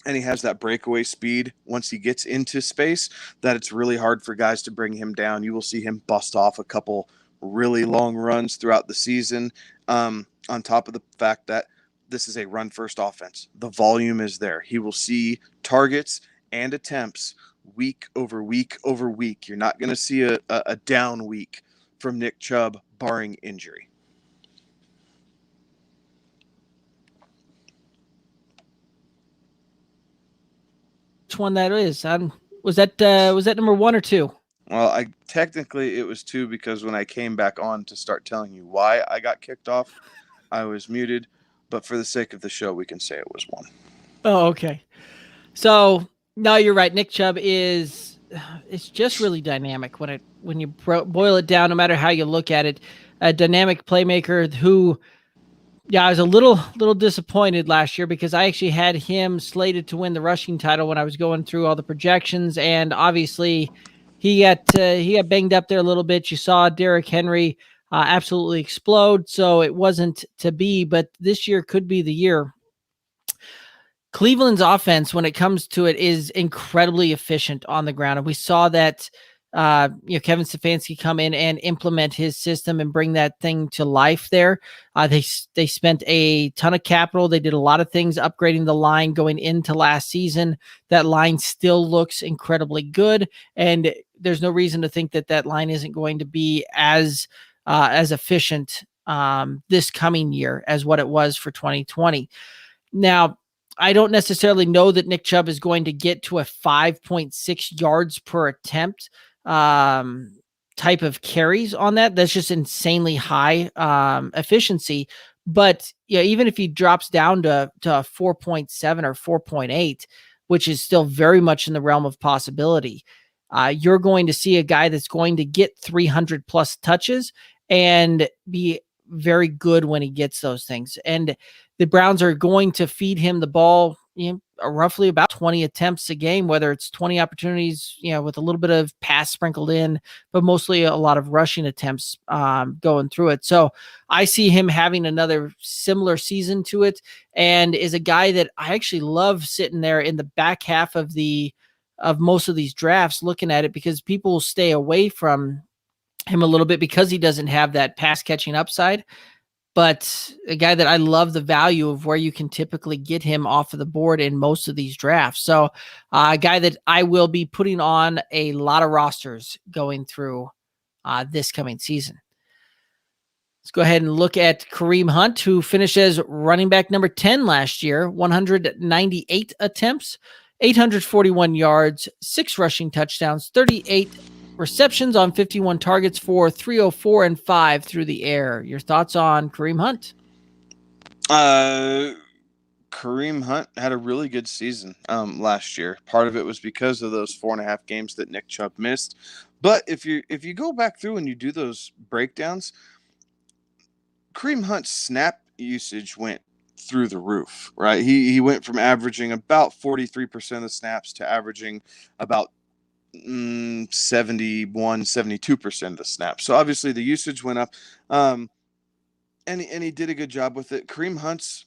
Speaker 3: And he has that breakaway speed once he gets into space that it's really hard for guys to bring him down. You will see him bust off a couple really long runs throughout the season, on top of the fact that this is a run-first offense. The volume is there. He will see targets and attempts week over week over week. You're not going to see a down week from Nick Chubb, barring injury.
Speaker 2: Which one that is? Was that number 1 or 2?
Speaker 3: Well, technically it was 2 because when I came back on to start telling you why I got kicked off, I was muted. But for the sake of the show, we can say it was 1.
Speaker 2: Oh, okay. So no, you're right. Nick Chubb it's just really dynamic when you boil it down. No matter how you look at it, a dynamic playmaker who. Yeah, I was a little disappointed last year because I actually had him slated to win the rushing title when I was going through all the projections, and obviously he got banged up there a little bit. You saw Derrick Henry absolutely explode, so it wasn't to be. But this year could be the year. Cleveland's offense, when it comes to it, is incredibly efficient on the ground, and we saw that. Kevin Stefanski come in and implement his system and bring that thing to life there. They spent a ton of capital. They did a lot of things upgrading the line going into last season. That line still looks incredibly good, and there's no reason to think that line isn't going to be as efficient this coming year as what it was for 2020. Now, I don't necessarily know that Nick Chubb is going to get to a 5.6 yards per attempt type of carries on that. That's just insanely high efficiency. But even if he drops down to 4.7 or 4.8, which is still very much in the realm of possibility, you're going to see a guy that's going to get 300 plus touches and be very good when he gets those things. And the Browns are going to feed him the ball, roughly about 20 attempts a game, whether it's 20 opportunities, with a little bit of pass sprinkled in, but mostly a lot of rushing attempts going through it. So I see him having another similar season to it, and is a guy that I actually love sitting there in the back half of most of these drafts, looking at it, because people will stay away from him a little bit because he doesn't have that pass catching upside. But a guy that I love the value of where you can typically get him off of the board in most of these drafts. So a guy that I will be putting on a lot of rosters going through this coming season. Let's go ahead and look at Kareem Hunt, who finished as running back number 10 last year, 198 attempts, 841 yards, 6 rushing touchdowns, 38 receptions on 51 targets for 304 and 5 through the air. Your thoughts on Kareem Hunt?
Speaker 3: Kareem Hunt had a really good season last year. Part of it was because of those 4.5 games that Nick Chubb missed. But if you go back through and you do those breakdowns, Kareem Hunt's snap usage went through the roof, right? He went from averaging about 43% of the snaps to averaging about 72% of the snaps. So obviously the usage went up, and he did a good job with it. Kareem Hunt's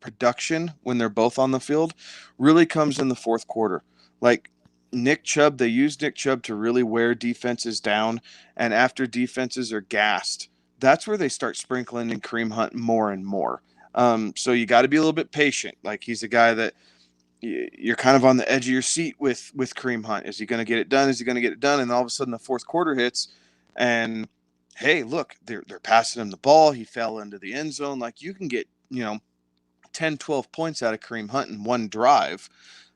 Speaker 3: production when they're both on the field really comes in the fourth quarter. Like Nick Chubb, they use Nick Chubb to really wear defenses down, and after defenses are gassed, that's where they start sprinkling in Kareem Hunt more and more. So you got to be a little bit patient. Like he's a guy that you're kind of on the edge of your seat with Kareem Hunt. Is he going to get it done? Is he going to get it done? And all of a sudden the fourth quarter hits, and hey, look, they're passing him the ball. He fell into the end zone. Like you can get 10, 12 points out of Kareem Hunt in one drive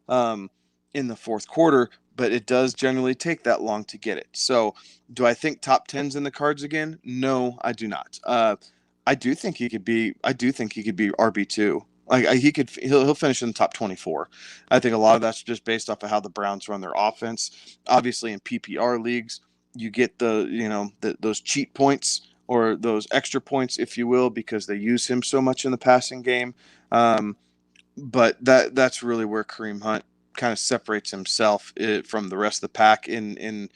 Speaker 3: in the fourth quarter, but it does generally take that long to get it. So do I think top 10's in the cards again? No, I do not. I do think he could be RB2. Like he'll finish in the top 24. I think a lot of that's just based off of how the Browns run their offense. Obviously in PPR leagues, you get those cheat points or those extra points, if you will, because they use him so much in the passing game. But that's really where Kareem Hunt kind of separates himself from the rest of the pack in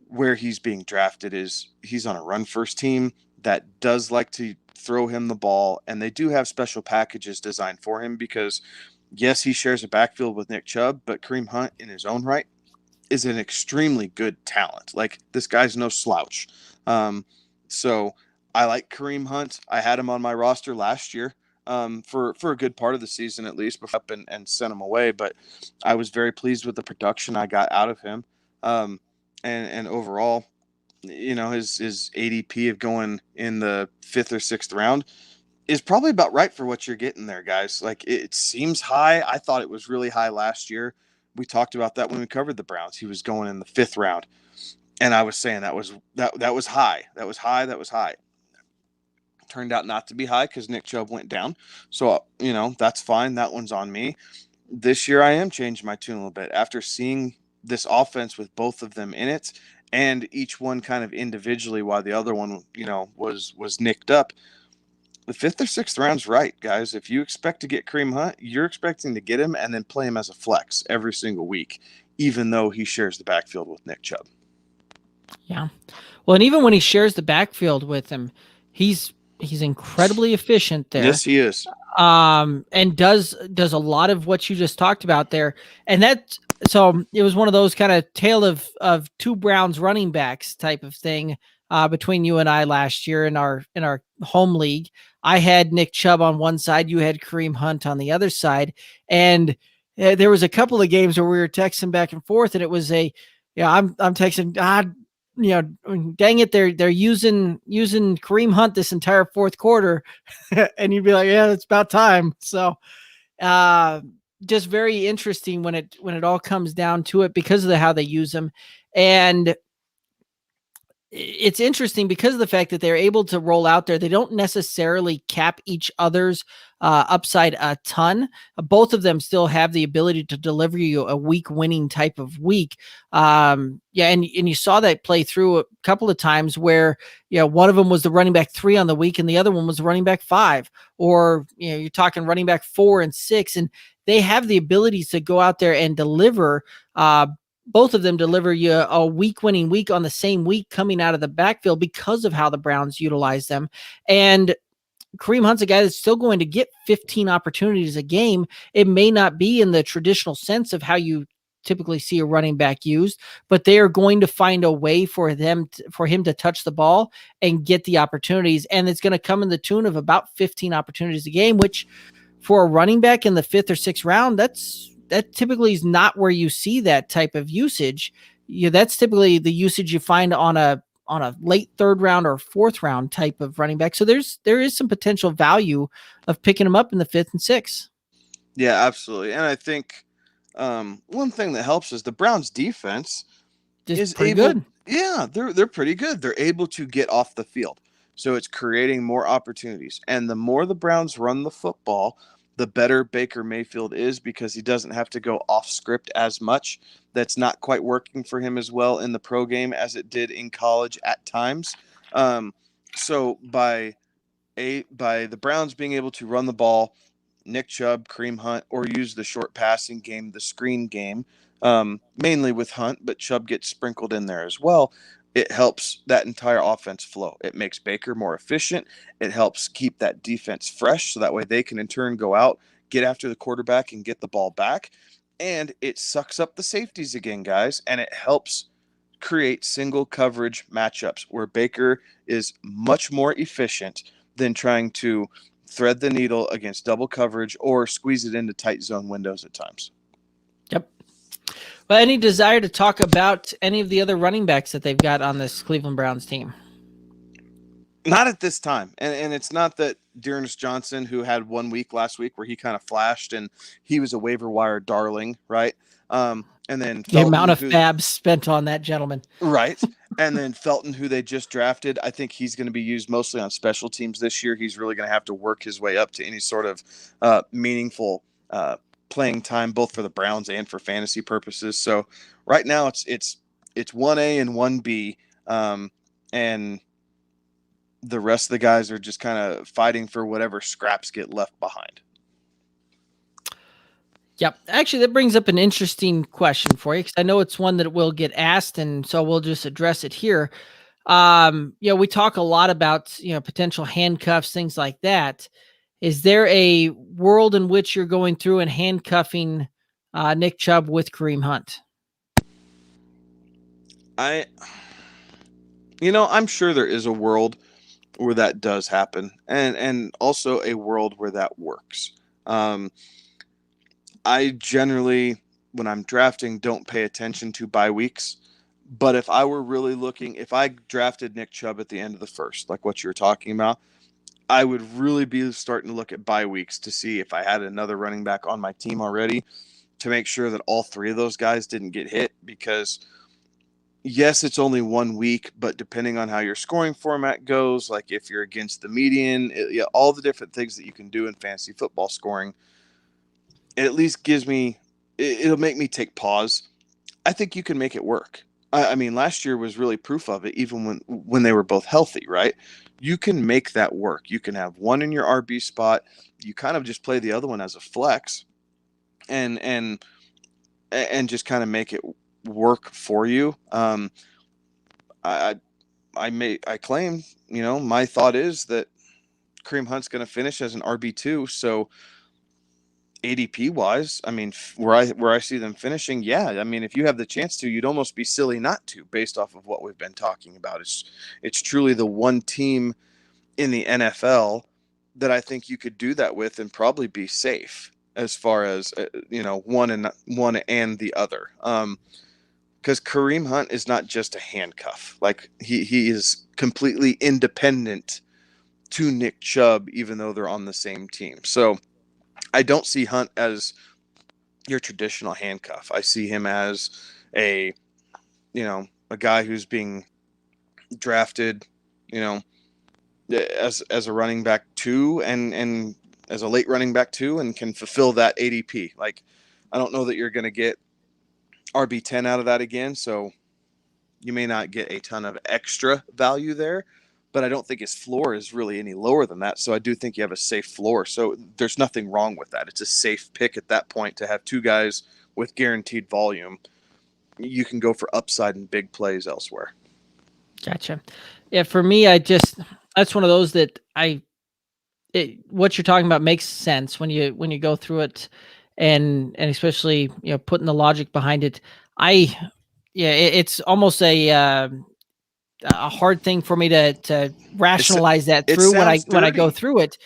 Speaker 3: where he's being drafted. Is he's on a run first team that does like to throw him the ball, and they do have special packages designed for him because yes, he shares a backfield with Nick Chubb, but Kareem Hunt in his own right is an extremely good talent. Like this guy's no slouch. So I like Kareem Hunt. I had him on my roster last year for a good part of the season, at least, before and sent him away. But I was very pleased with the production I got out of him. And overall, his ADP of going in the 5th or 6th round is probably about right for what you're getting there, guys. Like it seems high. I thought it was really high last year. We talked about that when we covered the Browns. He was going in the 5th round. And I was saying that was high. That was high. Turned out not to be high because Nick Chubb went down. So, that's fine. That one's on me. This year I am changing my tune a little bit after seeing this offense with both of them in it and each one kind of individually while the other one, was nicked up. The 5th or 6th round's right, guys. If you expect to get Kareem Hunt, you're expecting to get him and then play him as a flex every single week, even though he shares the backfield with Nick Chubb.
Speaker 2: Yeah. Well, and even when he shares the backfield with him, he's incredibly efficient there.
Speaker 3: Yes, he is.
Speaker 2: And does a lot of what you just talked about there. And so it was one of those kind of tale of two Browns running backs type of thing between you and I last year in our home league. I had Nick Chubb on one side, you had Kareem Hunt on the other side, and there was a couple of games where we were texting back and forth, and it was I'm texting, dang it, they're using Kareem Hunt this entire fourth quarter, and you'd be like, yeah, it's about time. So, just very interesting when it all comes down to it because of how they use him, and it's interesting because of the fact that they're able to roll out there. They don't necessarily cap each other's upside a ton. Both of them still have the ability to deliver you a week winning type of week. And you saw that play through a couple of times where, one of them was the running back 3 on the week and the other one was the running back 5, or, you're talking running back 4 and 6, and they have the abilities to go out there and deliver, both of them deliver you a week-winning week on the same week coming out of the backfield because of how the Browns utilize them. And Kareem Hunt's a guy that's still going to get 15 opportunities a game. It may not be in the traditional sense of how you typically see a running back used, but they are going to find a way for him to touch the ball and get the opportunities. And it's going to come in the tune of about 15 opportunities a game, which for a running back in the 5th or 6th round, that typically is not where you see that type of usage. That's typically the usage you find on a late 3rd round or 4th round type of running back. So there is some potential value of picking them up in the 5th and 6th.
Speaker 3: Yeah, absolutely. And I think one thing that helps is the Browns defense is
Speaker 2: pretty
Speaker 3: able,
Speaker 2: good.
Speaker 3: Yeah, they're pretty good. They're able to get off the field. So it's creating more opportunities. And the more the Browns run the football, the better Baker Mayfield is because he doesn't have to go off script as much. That's not quite working for him as well in the pro game as it did in college at times. So by the Browns being able to run the ball, Nick Chubb, Kareem Hunt, or use the short passing game, the screen game, mainly with Hunt, but Chubb gets sprinkled in there as well. It helps that entire offense flow. It makes Baker more efficient. It helps keep that defense fresh so that way they can in turn go out, get after the quarterback, and get the ball back. And it sucks up the safeties again, guys, and it helps create single coverage matchups where Baker is much more efficient than trying to thread the needle against double coverage or squeeze it into tight zone windows at times.
Speaker 2: Yep. Well, any desire to talk about any of the other running backs that they've got on this Cleveland Browns team?
Speaker 3: Not at this time. And it's not that Dearness Johnson, who had 1 week last week where he kind of flashed and he was a waiver wire darling, right? And then
Speaker 2: the amount of fabs spent on that gentleman.
Speaker 3: Right. And then Felton, who they just drafted, I think he's going to be used mostly on special teams this year. He's really going to have to work his way up to any sort of meaningful playing time, both for the Browns and for fantasy purposes. So right now it's 1A and 1B. And the rest of the guys are just kind of fighting for whatever scraps get left behind.
Speaker 2: Yep. Actually, that brings up an interesting question for you because I know it's one that will get asked, and so we'll just address it here. We talk a lot about, potential handcuffs, things like that. Is there a world in which you're going through and handcuffing Nick Chubb with Kareem Hunt?
Speaker 3: I'm sure there is a world where that does happen, and also a world where that works. I generally, when I'm drafting, don't pay attention to bye weeks. But if I were really looking, if I drafted Nick Chubb at the end of the first, like what you were talking about, I would really be starting to look at bye weeks to see if I had another running back on my team already to make sure that all three of those guys didn't get hit. Because, yes, it's only 1 week, but depending on how your scoring format goes, like if you're against the median, all the different things that you can do in fantasy football scoring, it at least it'll make me take pause. I think you can make it work. I mean, last year was really proof of it, even when they were both healthy, right? You can make that work. You can have one in your RB spot. You kind of just play the other one as a flex and just kind of make it work for you. I claim, my thought is that Kareem Hunt's going to finish as an RB2. So ADP wise, I mean, where I see them finishing, yeah. I mean, if you have the chance to, you'd almost be silly not to, based off of what we've been talking about. It's truly the one team in the NFL that I think you could do that with and probably be safe as far as one and the other. Because Kareem Hunt is not just a handcuff. Like he is completely independent to Nick Chubb, even though they're on the same team. So I don't see Hunt as your traditional handcuff. I see him as a guy who's being drafted, as a running back 2 and as a late running back 2 and can fulfill that ADP. Like, I don't know that you're going to get RB10 out of that again, so you may not get a ton of extra value there, but I don't think his floor is really any lower than that. So I do think you have a safe floor. So there's nothing wrong with that. It's a safe pick at that point to have two guys with guaranteed volume. You can go for upside and big plays elsewhere.
Speaker 2: Gotcha. Yeah, for me, that's one of those that what you're talking about makes sense when you go through it, and especially putting the logic behind it. It's almost a hard thing for me to rationalize that through when I go through it.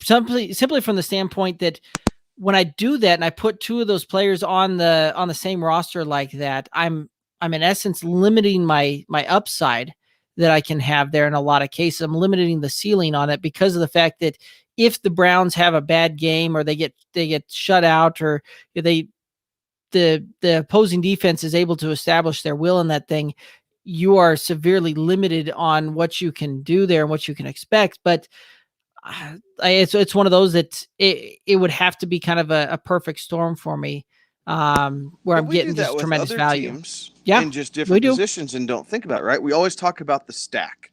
Speaker 2: Simply from the standpoint that when I do that and I put two of those players on the same roster like that, I'm in essence limiting my upside that I can have there in a lot of cases. I'm limiting the ceiling on it because of the fact that if the Browns have a bad game or they get shut out or the opposing defense is able to establish their will in that thing, you are severely limited on what you can do there and what you can expect. But it's one of those that it would have to be kind of a perfect storm for me, where I'm getting just tremendous value.
Speaker 3: In just different positions and don't think about it, right? We always talk about the stack.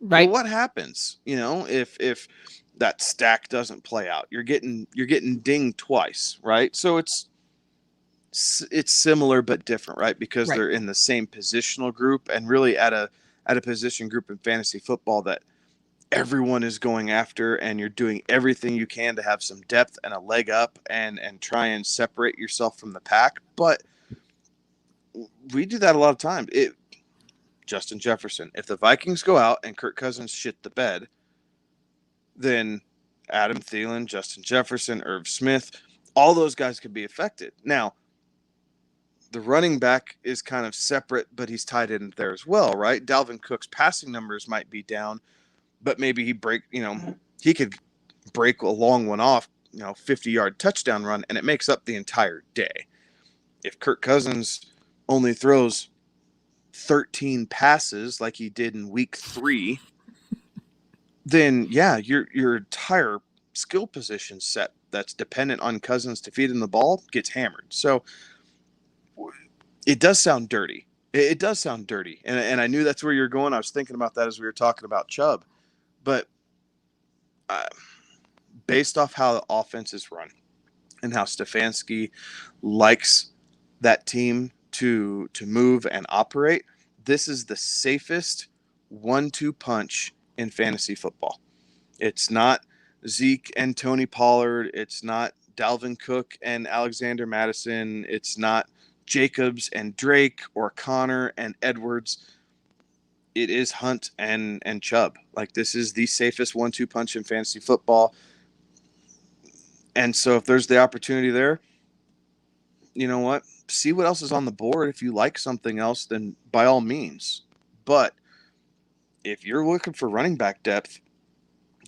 Speaker 2: Right.
Speaker 3: Well, what happens, if that stack doesn't play out? You're getting dinged twice, right? So it's similar but different, right? Because
Speaker 2: Right.
Speaker 3: they're in the same positional group, and really at a position group in fantasy football that everyone is going after, and you're doing everything you can to have some depth and a leg up and try and separate yourself from the pack. But we do that a lot of times. Justin Jefferson. If the Vikings go out and Kirk Cousins shit the bed, then Adam Thielen, Justin Jefferson, Irv Smith, all those guys could be affected. Now, the running back is kind of separate, but he's tied in there as well, right? Dalvin Cook's passing numbers might be down, but maybe he could break a long one off, 50-yard touchdown run, and it makes up the entire day. If Kirk Cousins only throws 13 passes like he did in week 3, then yeah, your entire skill position set that's dependent on Cousins to feed him the ball gets hammered. So it does sound dirty. It does sound dirty. And I knew that's where you're going. I was thinking about that as we were talking about Chubb. But based off how the offense is run and how Stefanski likes that team to move and operate, this is the safest 1-2 punch in fantasy football. It's not Zeke and Tony Pollard. It's not Dalvin Cook and Alexander Madison. It's not Jacobs and Drake or Connor and Edwards. It is Hunt and Chubb. Like, this is the safest 1-2 punch in fantasy football. And so if there's the opportunity there, you know what? See what else is on the board. If you like something else, then by all means. But if you're looking for running back depth,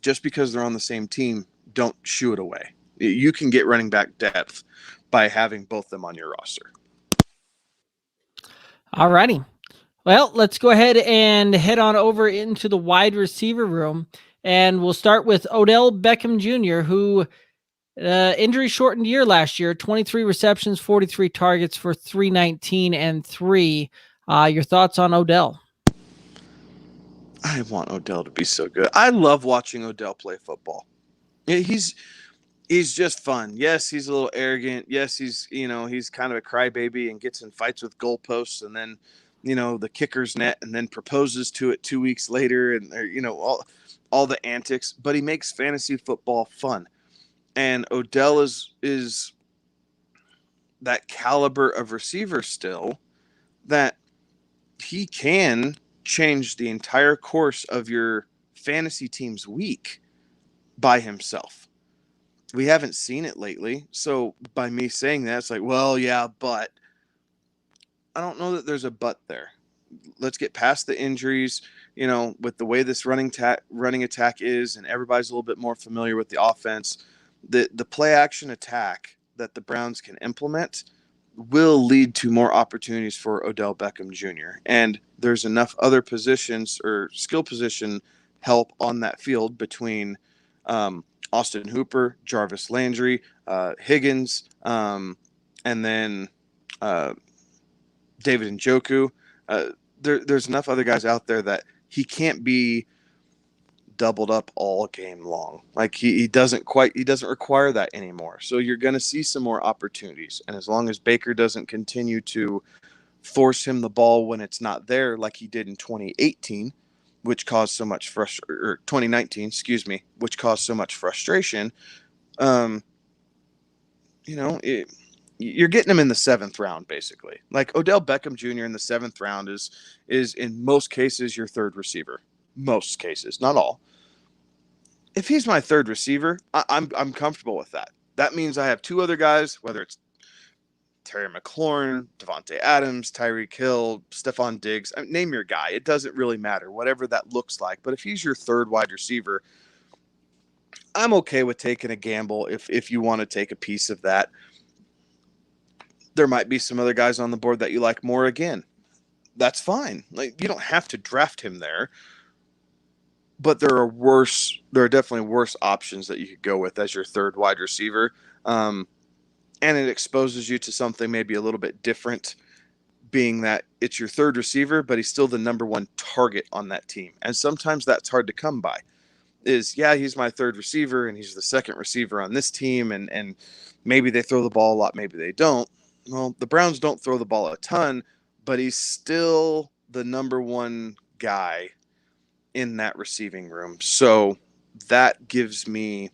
Speaker 3: just because they're on the same team, don't shoo it away. You can get running back depth by having both them on your roster.
Speaker 2: All righty. Well, let's go ahead and head on over into the wide receiver room. And we'll start with Odell Beckham Jr., who injury shortened year last year, 23 receptions, 43 targets for 319 and 3. Your thoughts on Odell?
Speaker 3: I want Odell to be so good. I love watching Odell play football. He's just fun. Yes, he's a little arrogant. Yes, he's kind of a crybaby and gets in fights with goalposts, and then the kicker's net, and then proposes to it 2 weeks later, and all the antics. But he makes fantasy football fun. And Odell is that caliber of receiver still that he can change the entire course of your fantasy team's week by himself. We haven't seen it lately. So by me saying that, it's like, well, yeah, but I don't know that there's a but there. Let's get past the injuries, with the way this running attack is, and everybody's a little bit more familiar with the offense. The play action attack that the Browns can implement will lead to more opportunities for Odell Beckham Jr. And there's enough other positions or skill position help on that field between Austin Hooper, Jarvis Landry, Higgins, and then David Njoku. There's enough other guys out there that he can't be doubled up all game long. Like he doesn't require that anymore. So you're going to see some more opportunities. And as long as Baker doesn't continue to force him the ball when it's not there, like he did in 2018, which caused so much or 2019, which caused so much frustration. You're getting him in the 7th round, basically. Like Odell Beckham Jr. in the 7th round is in most cases your third receiver. Most cases, not all. If he's my third receiver, I'm comfortable with that. That means I have 2 other guys, whether it's Terry McLaurin, Devontae Adams, Tyreek Hill, Stephon Diggs. Name your guy. It doesn't really matter, whatever that looks like. But if he's your third wide receiver, I'm okay with taking a gamble if you want to take a piece of that. There might be some other guys on the board that you like more again. That's fine. Like, you don't have to draft him there. But there are definitely worse options that you could go with as your third wide receiver. And it exposes you to something maybe a little bit different being that it's your third receiver, but he's still the number one target on that team. And sometimes that's hard to come by. He's my third receiver and he's the second receiver on this team, and maybe they throw the ball a lot, maybe they don't. Well, the Browns don't throw the ball a ton, but he's still the number one guy in that receiving room. So that gives me,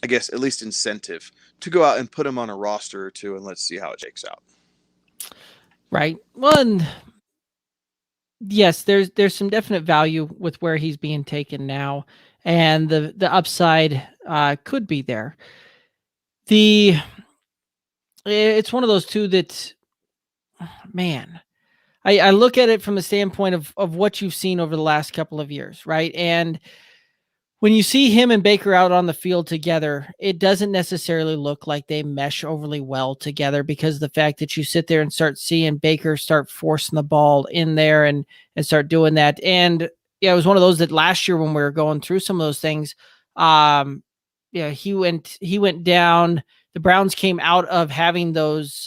Speaker 3: I guess, at least incentive to go out and put him on a roster or two, and let's see how it shakes out.
Speaker 2: Right. Well, and yes, there's some definite value with where he's being taken now, and the upside could be there. It's one of those two that, man, I look at it from the standpoint of what you've seen over the last couple of years, right? And when you see him and Baker out on the field together, it doesn't necessarily look like they mesh overly well together, because of the fact that you sit there and start seeing Baker start forcing the ball in there and start doing that. And yeah, it was one of those that last year when we were going through some of those things, he went down. The Browns came out of having those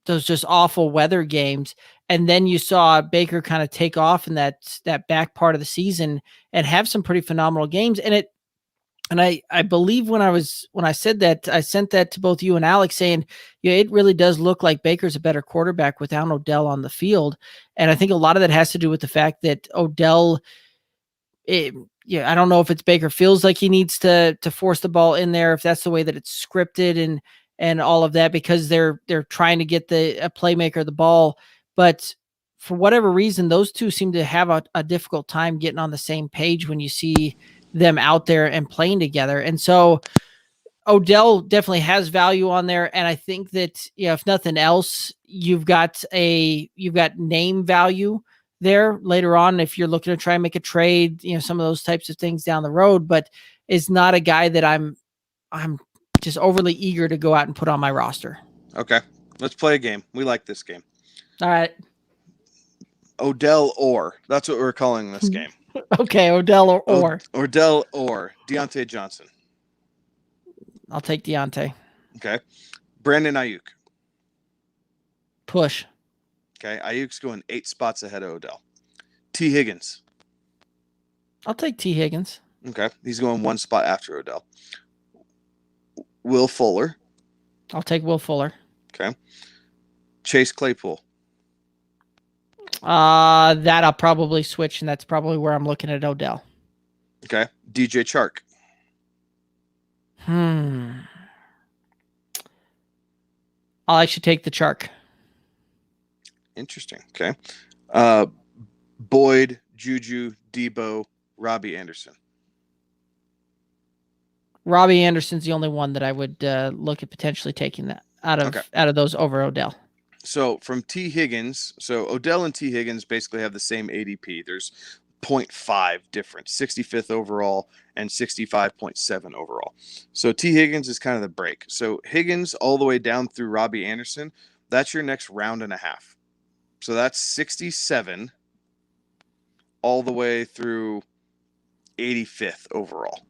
Speaker 2: just awful weather games, and then you saw Baker kind of take off in that back part of the season and have some pretty phenomenal games. And I believe when I said that, I sent that to both you and Alex saying, yeah, it really does look like Baker's a better quarterback without Odell on the field. And I think a lot of that has to do with the fact that Odell, I don't know if it's Baker feels like he needs to force the ball in there, if that's the way that it's scripted and all of that, because they're trying to get a playmaker the ball. But for whatever reason, those two seem to have a difficult time getting on the same page when you see them out there and playing together. And so Odell definitely has value on there. And I think that, if nothing else, you've got name value there later on if you're looking to try and make a trade, some of those types of things down the road, but is not a guy that I'm just overly eager to go out and put on my roster.
Speaker 3: Okay, let's play a game. We like this game.
Speaker 2: All right.
Speaker 3: Odell or. That's what we're calling this game.
Speaker 2: Okay, Odell or.
Speaker 3: Odell or Deontay Johnson.
Speaker 2: I'll take Deontay.
Speaker 3: Okay. Brandon Ayuk.
Speaker 2: Push.
Speaker 3: Okay, Ayuk's going 8 spots ahead of Odell. T. Higgins.
Speaker 2: I'll take T. Higgins.
Speaker 3: Okay, he's going 1 spot after Odell. Will Fuller.
Speaker 2: I'll take Will Fuller.
Speaker 3: Okay. Chase Claypool.
Speaker 2: That I'll probably switch, and that's probably where I'm looking at Odell.
Speaker 3: Okay. DJ Chark.
Speaker 2: I'll actually take the Chark.
Speaker 3: Interesting. Okay. Boyd, Juju, Debo, Robbie Anderson.
Speaker 2: Robbie Anderson's the only one that I would look at potentially taking that out of those over Odell.
Speaker 3: So from T. Higgins, so Odell and T. Higgins basically have the same ADP. There's 0.5 difference, 65th overall and 65.7 overall. So T. Higgins is kind of the break. So Higgins all the way down through Robbie Anderson, that's your next round and a half. So that's 67 all the way through 85th overall.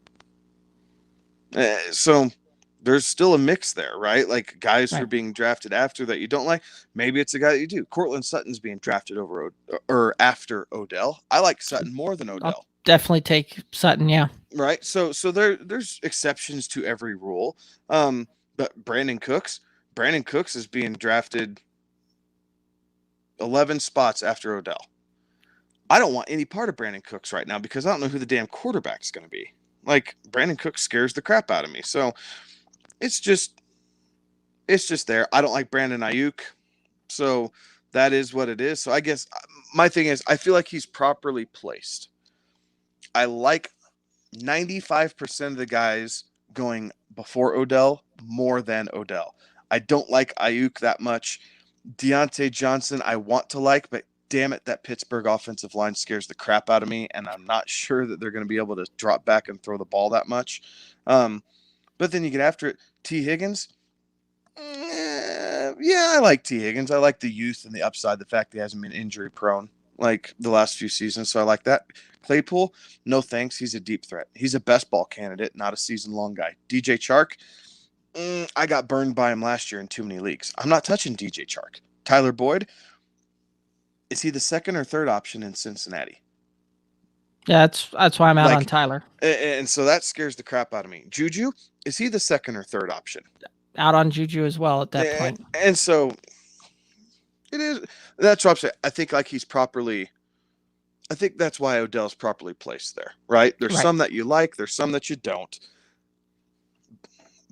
Speaker 3: So there's still a mix there, right? Like guys who are being drafted after that you don't like. Maybe it's a guy that you do. Cortland Sutton's being drafted over or after Odell. I like Sutton more than Odell.
Speaker 2: I'll definitely take Sutton, yeah.
Speaker 3: Right. So there's exceptions to every rule. But Brandon Cooks is being drafted 11 spots after Odell. I don't want any part of Brandon Cooks right now because I don't know who the damn quarterback's going to be. Like Brandon Cooks scares the crap out of me. So it's just there. I don't like Brandon Ayuk. So that is what it is. So I guess my thing is I feel like he's properly placed. I like 95% of the guys going before Odell more than Odell. I don't like Ayuk that much. Deontay Johnson I want to like, but damn it, that Pittsburgh offensive line scares the crap out of me, and I'm not sure that they're going to be able to drop back and throw the ball that much. But then you get after it. T. Higgins, yeah, I like T. Higgins. I like the youth and the upside, the fact that he hasn't been injury prone like the last few seasons, so I like that. Claypool, no thanks. He's a deep threat. He's a best ball candidate, not a season-long guy. DJ Chark, I got burned by him last year in too many leagues. I'm not touching DJ Chark. Tyler Boyd, is he the second or third option in Cincinnati?
Speaker 2: Yeah, that's why I'm out on Tyler.
Speaker 3: And so that scares the crap out of me. Juju, is he the second or third option?
Speaker 2: Out on Juju as well at that point.
Speaker 3: And so it is. That's what I'm saying. I think like he's properly. I think that's why Odell's properly placed there, right? There's some that you like, there's some that you don't.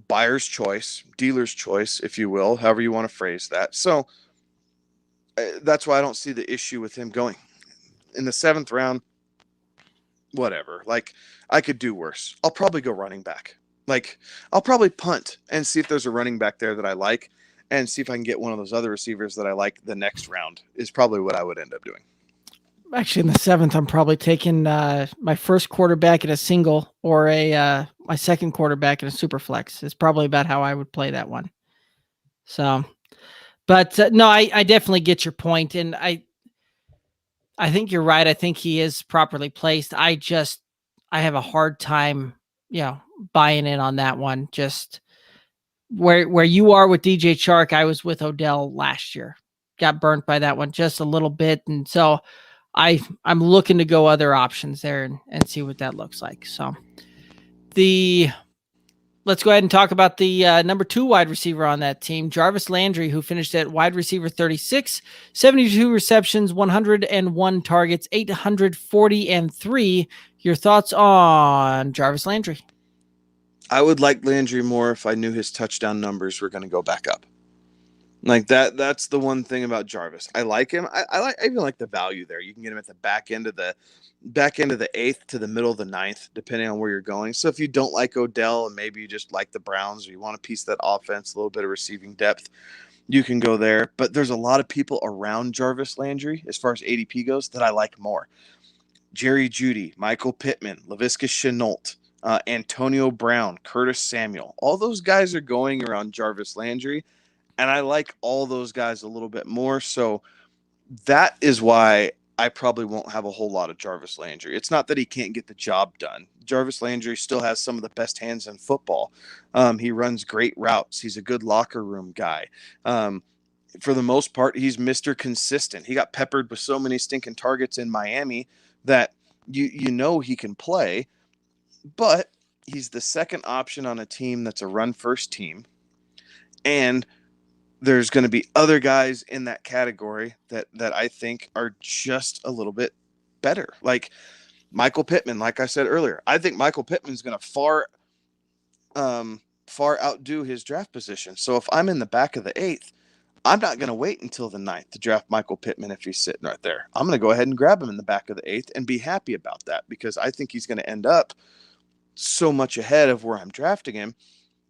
Speaker 3: Buyer's choice, dealer's choice, if you will, however you want to phrase that. So that's why I don't see the issue with him going in the 7th round. Whatever. Like, I could do worse. I'll probably go running back. Like, I'll probably punt and see if there's a running back there that I like and see if I can get one of those other receivers that I like the next round is probably what I would end up doing.
Speaker 2: Actually, in the 7th, I'm probably taking my first quarterback in a single or my second quarterback in a super flex. It's probably about how I would play that one. So, but no, I definitely get your point, and I think you're right. I think he is properly placed. I have a hard time, buying in on that one. Just where you are with DJ Chark, I was with Odell last year. Got burnt by that one just a little bit, and so I'm looking to go other options there and see what that looks like. So let's go ahead and talk about the number 2 wide receiver on that team, Jarvis Landry, who finished at wide receiver 36, 72 receptions, 101 targets, 843. Your thoughts on Jarvis Landry?
Speaker 3: I would like Landry more if I knew his touchdown numbers were going to go back up. Like that's the one thing about Jarvis. I like him. I even like the value there. You can get him at the back end of the 8th to the middle of the 9th, depending on where you're going. So if you don't like Odell and maybe you just like the Browns or you want a piece of that offense, a little bit of receiving depth, you can go there. But there's a lot of people around Jarvis Landry as far as ADP goes that I like more. Jerry Jeudy, Michael Pittman, Laviska Shenault, Antonio Brown, Curtis Samuel. All those guys are going around Jarvis Landry. And I like all those guys a little bit more. So that is why I probably won't have a whole lot of Jarvis Landry. It's not that he can't get the job done. Jarvis Landry still has some of the best hands in football. He runs great routes. He's a good locker room guy. For the most part, he's Mr. Consistent. He got peppered with so many stinking targets in Miami that you know he can play. But he's the second option on a team that's a run-first team. And there's going to be other guys in that category that I think are just a little bit better. Like Michael Pittman, like I said earlier, I think Michael Pittman's going to far outdo his draft position. So if I'm in the back of the 8th, I'm not going to wait until the 9th to draft Michael Pittman if he's sitting right there. I'm going to go ahead and grab him in the back of the 8th and be happy about that because I think he's going to end up so much ahead of where I'm drafting him.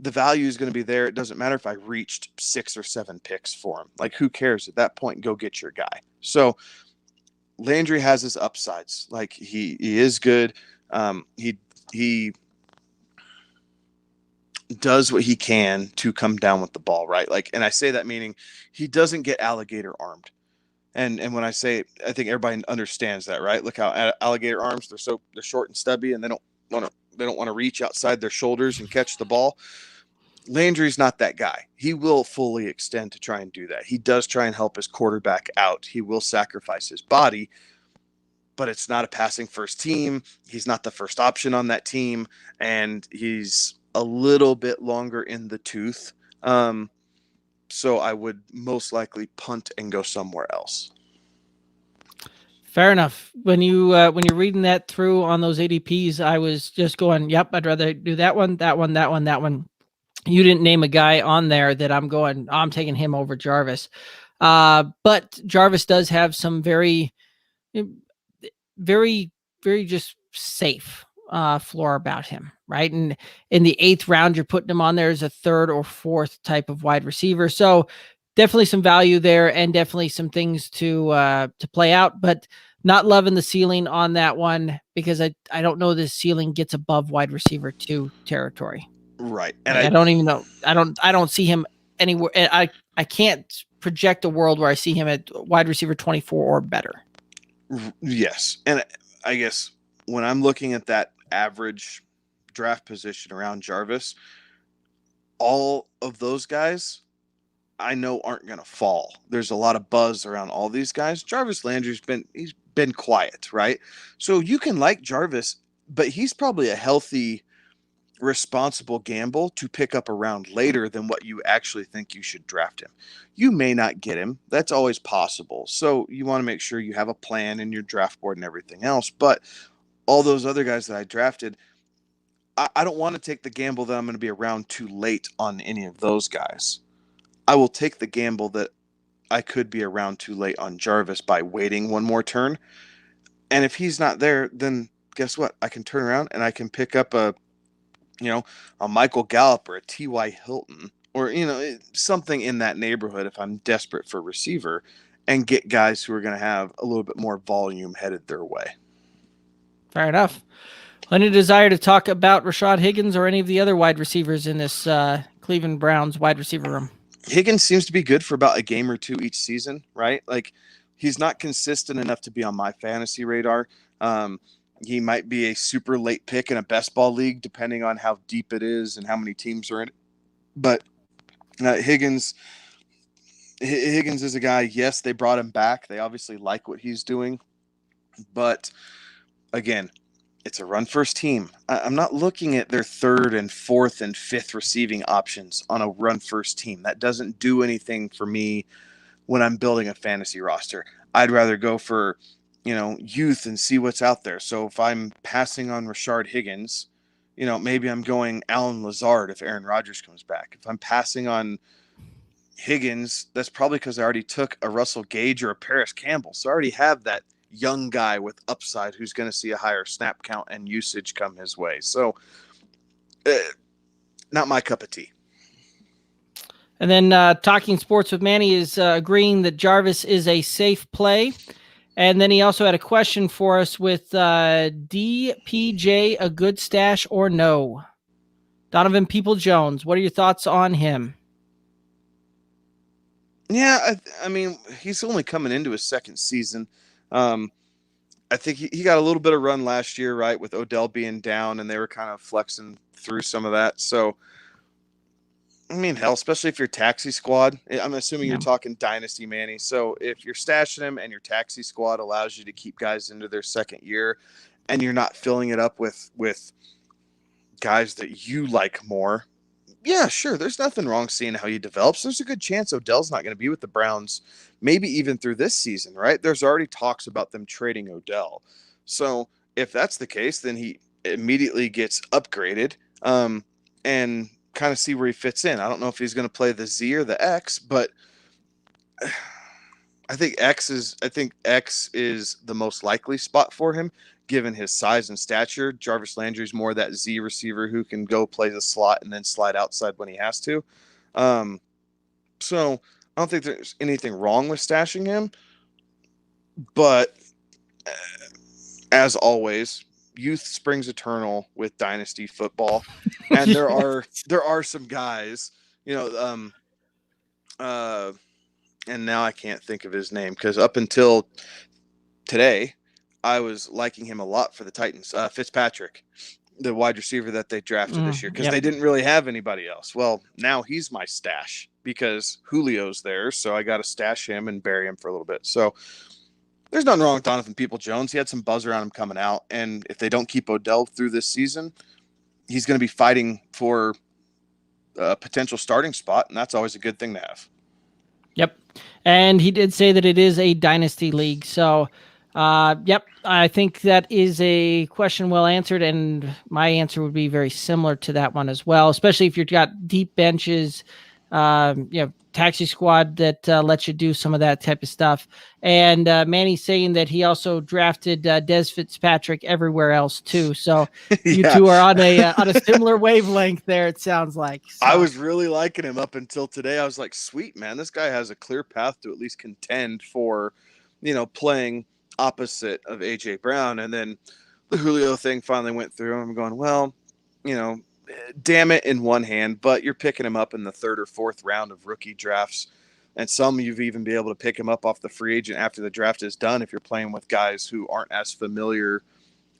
Speaker 3: The value is going to be there. It doesn't matter if I reached 6 or 7 picks for him. Like, who cares at that point? Go get your guy. So Landry has his upsides. Like, he is good. He does what he can to come down with the ball, right? Like, and I say that meaning he doesn't get alligator armed. And when I say, I think everybody understands that, right? Look how alligator arms, they're short and stubby, and they don't want to reach outside their shoulders and catch the ball. Landry's not that guy. He will fully extend to try and do that. He does try and help his quarterback out. He will sacrifice his body, but it's not a passing first team. He's not the first option on that team, and he's a little bit longer in the tooth. So I would most likely punt and go somewhere else.
Speaker 2: Fair enough. When you're reading that through on those ADPs, I was just going, yep, I'd rather do that one, that one, that one, that one. You didn't name a guy on there that I'm taking him over Jarvis. But Jarvis does have some very, very, very just safe floor about him, right? And in the 8th round, you're putting him on there as a 3rd or 4th type of wide receiver. So definitely some value there and definitely some things to play out, but not loving the ceiling on that one because I don't know the ceiling gets above wide receiver 2 territory.
Speaker 3: Right. And
Speaker 2: I don't even know. I don't see him anywhere. I can't project a world where I see him at wide receiver 24 or better.
Speaker 3: Yes. And I guess when I'm looking at that average draft position around Jarvis, all of those guys I know aren't going to fall. There's a lot of buzz around all these guys. Jarvis Landry's been quiet, right? So you can like Jarvis, but he's probably a healthy, responsible gamble to pick up a round later than what you actually think you should draft him. You may not get him. That's always possible. So you want to make sure you have a plan in your draft board and everything else. But all those other guys that I drafted, I don't want to take the gamble that I'm going to be around too late on any of those guys. I will take the gamble that I could be around too late on Jarvis by waiting one more turn. And if he's not there, then guess what? I can turn around and I can pick up a Michael Gallup or a T.Y. Hilton or, something in that neighborhood if I'm desperate for a receiver and get guys who are going to have a little bit more volume headed their way.
Speaker 2: Fair enough. Any desire to talk about Rashard Higgins or any of the other wide receivers in this Cleveland Browns wide receiver room?
Speaker 3: Higgins seems to be good for about a game or two each season, right? Like, he's not consistent enough to be on my fantasy radar. He might be a super late pick in a best ball league, depending on how deep it is and how many teams are in it. But Higgins is a guy, yes, they brought him back. They obviously like what he's doing. But, again, it's a run-first team. I'm not looking at their third and fourth and fifth receiving options on a run-first team. That doesn't do anything for me when I'm building a fantasy roster. I'd rather go for, youth and see what's out there. So if I'm passing on Rashard Higgins, maybe I'm going Allen Lazard if Aaron Rodgers comes back. If I'm passing on Higgins, that's probably because I already took a Russell Gage or a Paris Campbell. So I already have that young guy with upside who's going to see a higher snap count and usage come his way. So not my cup of tea.
Speaker 2: And then Talking Sports with Manny is agreeing that Jarvis is a safe play. And then he also had a question for us with DPJ, a good stash or no? Donovan People-Jones, what are your thoughts on him?
Speaker 3: Yeah, I mean, he's only coming into his second season. I think he got a little bit of run last year, right, with Odell being down, and they were kind of flexing through some of that. So, I mean, hell, especially if you're taxi squad. I'm assuming you're talking dynasty, Manny. So if you're stashing him and your taxi squad allows you to keep guys into their second year, and you're not filling it up with guys that you like more, yeah, sure. There's nothing wrong seeing how he develops. There's a good chance Odell's not going to be with the Browns, maybe even through this season, right? There's already talks about them trading Odell. So if that's the case, then he immediately gets upgraded and kind of see where he fits in. I don't know if he's going to play the Z or the X, but I think X is the most likely spot for him, given his size and stature. Jarvis Landry's more that Z receiver who can go play the slot and then slide outside when he has to. So I don't think there's anything wrong with stashing him. But as always, youth springs eternal with dynasty football. And there are some guys, and now I can't think of his name because up until today, I was liking him a lot for the Titans. Fitzpatrick, the wide receiver that they drafted this year, because they didn't really have anybody else. Well, now he's my stash because Julio's there, so I got to stash him and bury him for a little bit. So there's nothing wrong with Donovan People-Jones. He had some buzz around him coming out, and if they don't keep Odell through this season, he's going to be fighting for a potential starting spot, and that's always a good thing to have.
Speaker 2: Yep, and he did say that it is a dynasty league, so yep, I think that is a question well answered, and my answer would be very similar to that one as well, especially if you've got deep benches, taxi squad that lets you do some of that type of stuff. And Manny's saying that he also drafted Des Fitzpatrick everywhere else too, so you two are on a similar wavelength there, it sounds like. So.
Speaker 3: I was really liking him up until today. I was like, sweet, man, this guy has a clear path to at least contend for, playing opposite of AJ Brown. And then the Julio thing finally went through, and I'm going, well, damn it in one hand, but you're picking him up in the third or fourth round of rookie drafts. And some you've even been able to pick him up off the free agent after the draft is done if you're playing with guys who aren't as familiar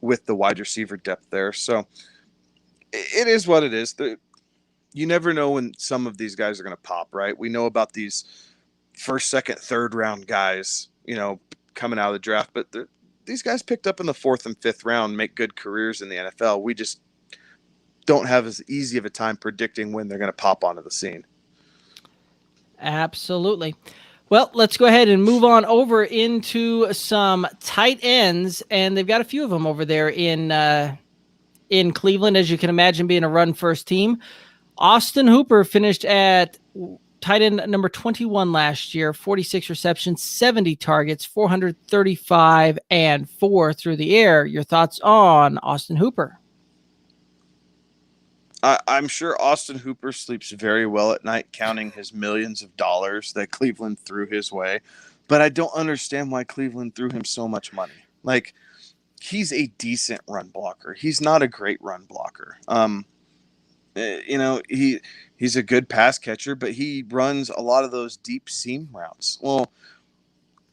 Speaker 3: with the wide receiver depth there. So it is what it is. you never know when some of these guys are going to pop, right? We know about these first, second, third round guys, coming out of the draft, but these guys picked up in the fourth and fifth round make good careers in the NFL. We just don't have as easy of a time predicting when they're going to pop onto the scene.
Speaker 2: Absolutely. Well, let's go ahead and move on over into some tight ends, and they've got a few of them over there in Cleveland, as you can imagine, being a run-first team. Austin Hooper finished at tight end number 21 last year, 46 receptions, 70 targets, 435 and 4 through the air. Your thoughts on Austin Hooper?
Speaker 3: I'm sure Austin Hooper sleeps very well at night counting his millions of dollars that Cleveland threw his way, but I don't understand why Cleveland threw him so much money. Like, he's a decent run blocker. He's not a great run blocker. He's a good pass catcher, but he runs a lot of those deep seam routes. Well,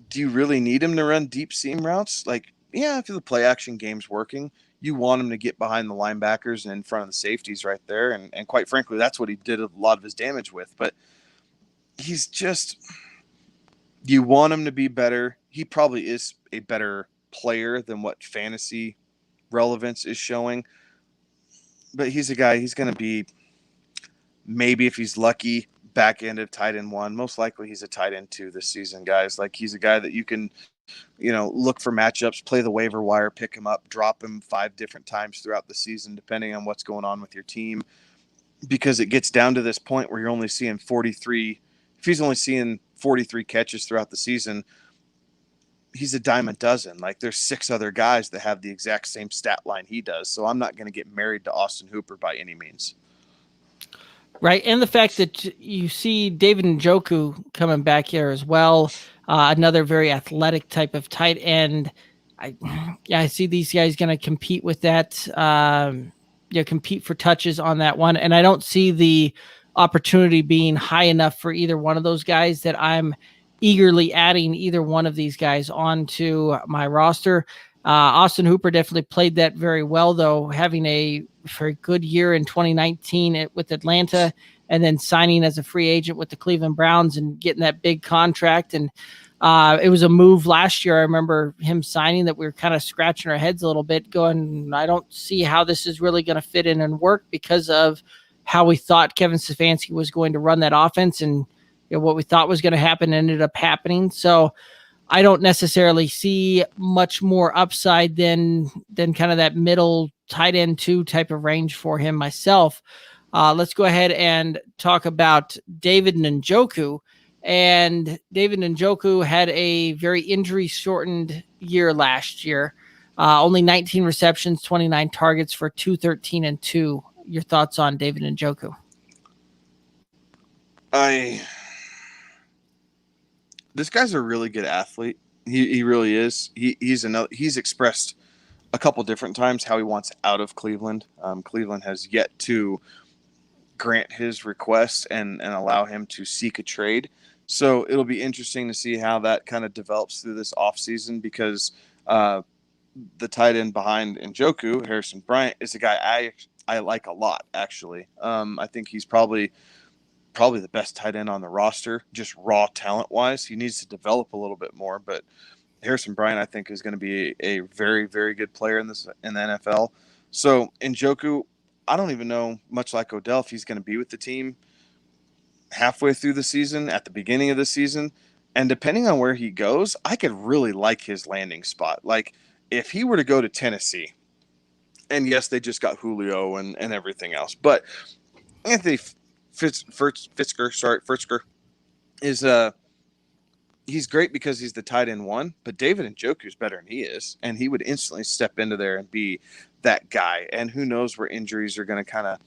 Speaker 3: do you really need him to run deep seam routes? Like, yeah, if the play action game's working, you want him to get behind the linebackers and in front of the safeties right there. And quite frankly, that's what he did a lot of his damage with. But he's just, you want him to be better. He probably is a better player than what fantasy relevance is showing. But he's a guy, he's going to be, maybe if he's lucky, back end of tight end 1. Most likely he's a tight end 2 this season, guys. Like, he's a guy that you can, look for matchups, play the waiver wire, pick him up, drop him 5 different times throughout the season, depending on what's going on with your team. Because it gets down to this point where you're only seeing 43. If he's only seeing 43 catches throughout the season, he's a dime a dozen. Like, there's 6 other guys that have the exact same stat line he does. So I'm not going to get married to Austin Hooper by any means.
Speaker 2: Right, and the fact that you see David Njoku coming back here as well, another very athletic type of tight end. I see these guys going to compete with that, compete for touches on that one, and I don't see the opportunity being high enough for either one of those guys that I'm eagerly adding either one of these guys onto my roster. Austin Hooper definitely played that very well, though, having a very good year in 2019 with Atlanta, and then signing as a free agent with the Cleveland Browns and getting that big contract. And it was a move last year. I remember him signing that we were kind of scratching our heads a little bit, going, I don't see how this is really going to fit in and work, because of how we thought Kevin Stefanski was going to run that offense, and what we thought was going to happen ended up happening. So I don't necessarily see much more upside than kind of that middle tight end 2 type of range for him myself. Let's go ahead and talk about David Njoku. And David Njoku had a very injury-shortened year last year. Only 19 receptions, 29 targets for 213 and 2. Your thoughts on David Njoku?
Speaker 3: This guy's a really good athlete. He really is. He's expressed a couple different times how he wants out of Cleveland. Cleveland has yet to grant his request and allow him to seek a trade. So it'll be interesting to see how that kind of develops through this offseason, because the tight end behind Njoku, Harrison Bryant, is a guy I like a lot, actually. I think he's probably the best tight end on the roster, just raw talent-wise. He needs to develop a little bit more, but Harrison Bryant, I think, is going to be a very, very good player in the NFL. So Njoku, I don't even know, much like Odell, if he's going to be with the team halfway through the season, at the beginning of the season. And depending on where he goes, I could really like his landing spot. Like, if he were to go to Tennessee, and yes, they just got Julio and everything else, but Anthony Fitzker is he's great because he's the tight end 1, but David Njoku is better than he is, and he would instantly step into there and be that guy. And who knows where injuries are going to kind of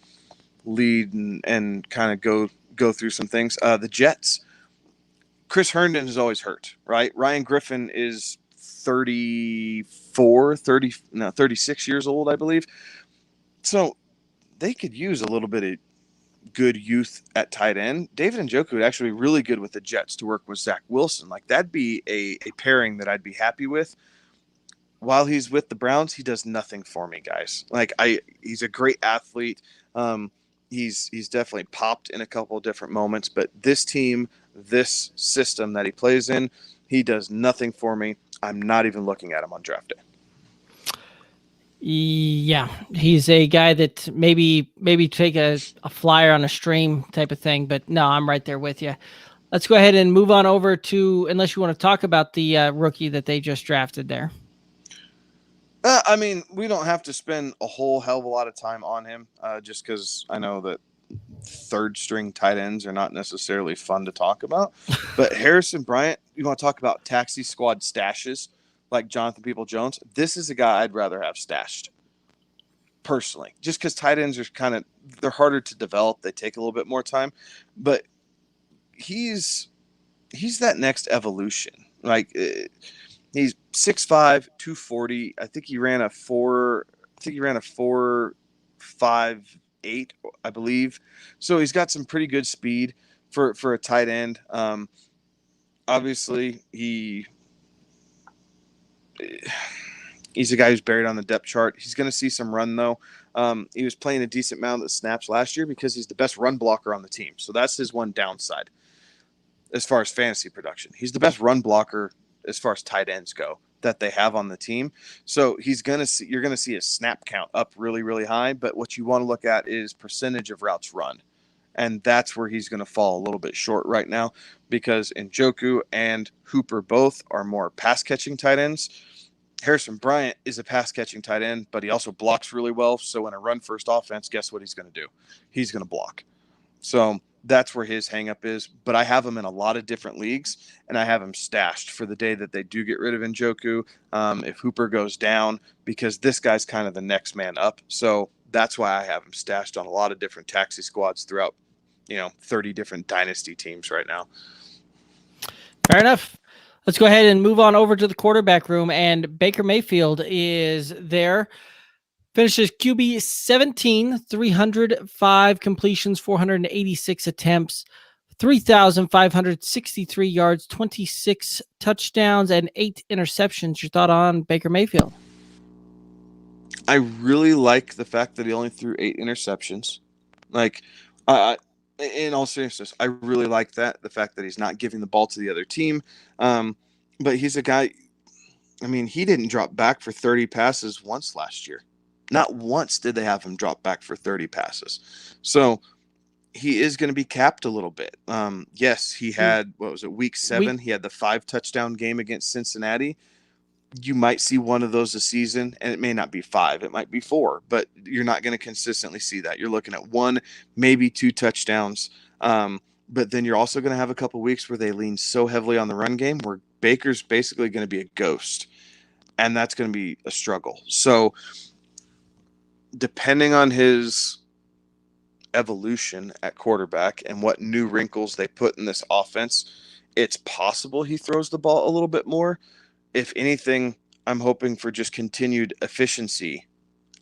Speaker 3: lead and kind of go through some things. The Jets, Chris Herndon is always hurt, right? Ryan Griffin is 36 years old, I believe. So they could use a little bit of good youth at tight end. David Njoku would actually be really good with the Jets to work with Zach Wilson. Like, that'd be a pairing that I'd be happy with. While he's with the Browns, he does nothing for me, guys. Like, he's a great athlete. he's definitely popped in a couple of different moments, but this team, this system that he plays in, he does nothing for me. I'm not even looking at him on draft day.
Speaker 2: Yeah, he's a guy that maybe take a flyer on a stream type of thing, but no, I'm right there with you. Let's go ahead and move on over to, unless you want to talk about the rookie that they just drafted there.
Speaker 3: I mean, we don't have to spend a whole hell of a lot of time on him, just because I know that third string tight ends are not necessarily fun to talk about. But Harrison Bryant, you want to talk about taxi squad stashes like Jonathan People-Jones? This is a guy I'd rather have stashed personally, just because tight ends are they're harder to develop. They take a little bit more time, but he's that next evolution. Like, he's 6'5", 240. I think he ran a 4.58, I believe. So he's got some pretty good speed for a tight end. Obviously, he's a guy who's buried on the depth chart. He's going to see some run, though. He was playing a decent amount of snaps last year because he's the best run blocker on the team. So that's his one downside as far as fantasy production. He's the best run blocker as far as tight ends go that they have on the team. So you're going to see his snap count up really, really high. But what you want to look at is percentage of routes run. And that's where he's going to fall a little bit short right now, because Njoku and Hooper both are more pass catching tight ends. Harrison Bryant is a pass catching tight end, but he also blocks really well. So in a run first offense, guess what he's going to do? He's going to block. So that's where his hangup is. But I have him in a lot of different leagues, and I have him stashed for the day that they do get rid of Njoku, if Hooper goes down, because this guy's kind of the next man up. So that's why I have him stashed on a lot of different taxi squads throughout, 30 different dynasty teams right now.
Speaker 2: Fair enough. Let's go ahead and move on over to the quarterback room, and Baker Mayfield is there. Finishes QB 17, 305 completions, 486 attempts, 3,563 yards, 26 touchdowns, and 8 interceptions. Your thought on Baker Mayfield?
Speaker 3: I really like the fact that he only threw 8 interceptions. Like, in all seriousness, I really like that. The fact that he's not giving the ball to the other team. But he's a guy, he didn't drop back for 30 passes once last year. Not once did they have him drop back for 30 passes. So he is going to be capped a little bit. Yes, he had, week 7? He had the 5 touchdown game against Cincinnati. You might see one of those a season, and it may not be 5. It might be 4, but you're not going to consistently see that. You're looking at 1, maybe 2 touchdowns. But then you're also going to have a couple weeks where they lean so heavily on the run game where Baker's basically going to be a ghost, and that's going to be a struggle. So depending on his evolution at quarterback and what new wrinkles they put in this offense, it's possible he throws the ball a little bit more. If anything, I'm hoping for just continued efficiency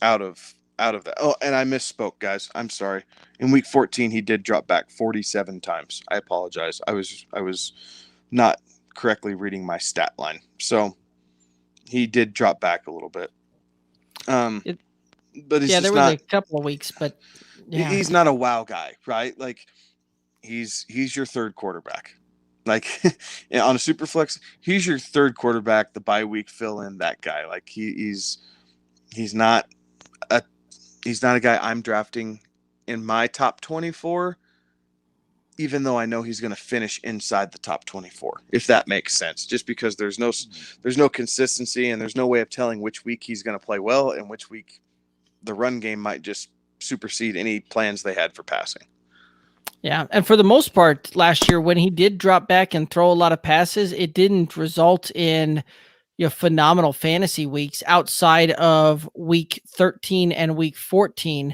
Speaker 3: out of that. Oh, and I misspoke, guys. I'm sorry. In week 14, he did drop back 47 times. I apologize. I was not correctly reading my stat line. So he did drop back a little bit. But
Speaker 2: there was a couple of weeks, but
Speaker 3: he's not a wow guy, right? Like, he's your third quarterback. Like, on a super flex, he's your third quarterback, the bye week fill in, that guy. Like, he's not a guy I'm drafting in my top 24, even though I know he's going to finish inside the top 24, if that makes sense. Just because there's no consistency, and there's no way of telling which week he's going to play well and which week the run game might just supersede any plans they had for passing.
Speaker 2: Yeah, and for the most part, last year when he did drop back and throw a lot of passes, it didn't result in phenomenal fantasy weeks outside of week 13 and week 14,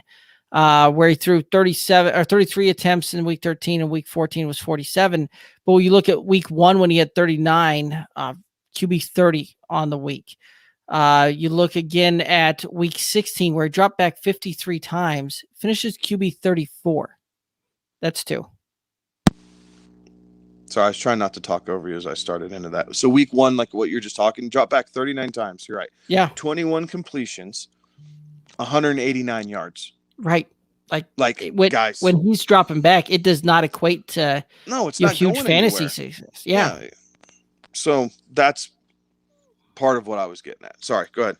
Speaker 2: where he threw 37 or 33 attempts in week 13, and week 14 was 47. But when you look at week 1 when he had 39, QB 30 on the week. You look again at week 16 where he dropped back 53 times, finishes QB 34. That's 2.
Speaker 3: So I was trying not to talk over you as I started into that. So week 1, like what you're just talking, dropped back 39 times. You're right.
Speaker 2: Yeah.
Speaker 3: 21 completions, 189 yards.
Speaker 2: Right. When
Speaker 3: guys.
Speaker 2: when he's dropping back, it does not equate to
Speaker 3: No, it's not
Speaker 2: huge
Speaker 3: going
Speaker 2: fantasy
Speaker 3: anywhere.
Speaker 2: success. Yeah.
Speaker 3: So that's part of what I was getting at. Sorry, go ahead.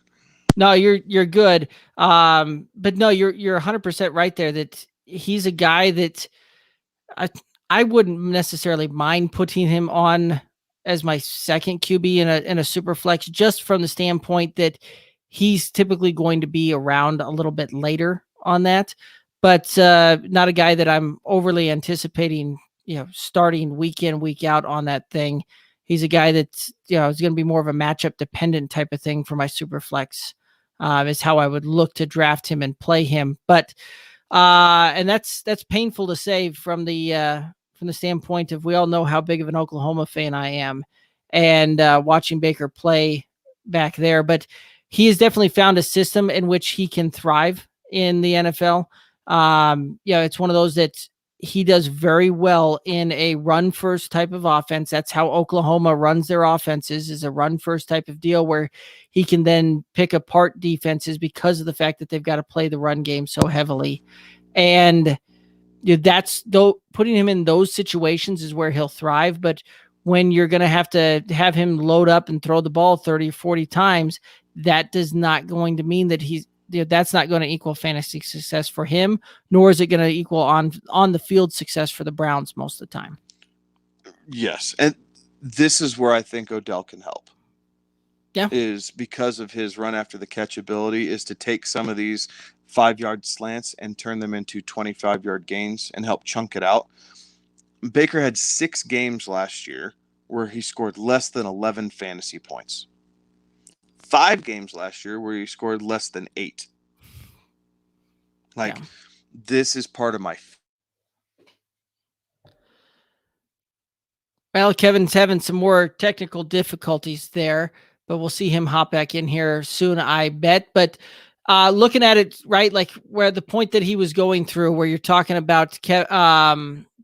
Speaker 2: No, you're good. But no, you're 100% right there that he's a guy that I wouldn't necessarily mind putting him on as my second QB in a super flex, just from the standpoint that he's typically going to be around a little bit later on that, but not a guy that I'm overly anticipating, starting week in, week out on that thing. He's a guy that's, is going to be more of a matchup dependent type of thing for my super flex, is how I would look to draft him and play him. But and that's painful to say from the standpoint of, we all know how big of an Oklahoma fan I am, and watching Baker play back there. But he has definitely found a system in which he can thrive in the NFL. It's one of those that he does very well in a run first type of offense. That's how Oklahoma runs their offenses, is a run first type of deal, where he can then pick apart defenses because of the fact that they've got to play the run game so heavily. And that's, though, putting him in those situations is where he'll thrive. But when you're going to have him load up and throw the ball 30 or 40 times, that does not going to mean that that's not going to equal fantasy success for him, nor is it going to equal on the field success for the Browns most of the time.
Speaker 3: Yes. And this is where I think Odell can help.
Speaker 2: Yeah.
Speaker 3: Is because of his run after the catch ability, is to take some of these 5-yard slants and turn them into 25-yard gains and help chunk it out. Baker had 6 games last year where he scored less than 11 fantasy points. 5 games last year where he scored less than 8. This is part of my...
Speaker 2: Well, Kevin's having some more technical difficulties there, but we'll see him hop back in here soon, I bet. But looking at it, right, like where the point that he was going through, where you're talking about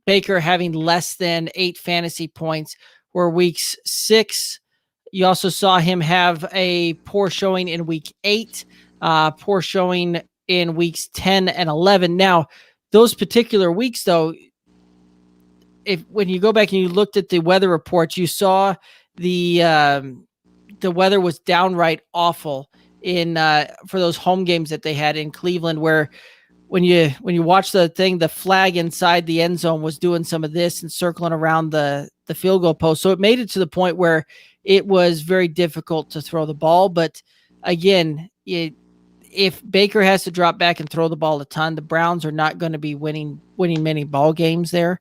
Speaker 2: Baker having less than 8 fantasy points, were weeks 6. You also saw him have a poor showing in week 8, poor showing in weeks 10 and 11. Now, those particular weeks, though, when you go back and you looked at the weather reports, you saw the weather was downright awful for those home games that they had in Cleveland, where when you watch the thing, the flag inside the end zone was doing some of this and circling around the field goal post. So it made it to the point where it was very difficult to throw the ball. But again, if Baker has to drop back and throw the ball a ton, the Browns are not going to be winning many ball games there,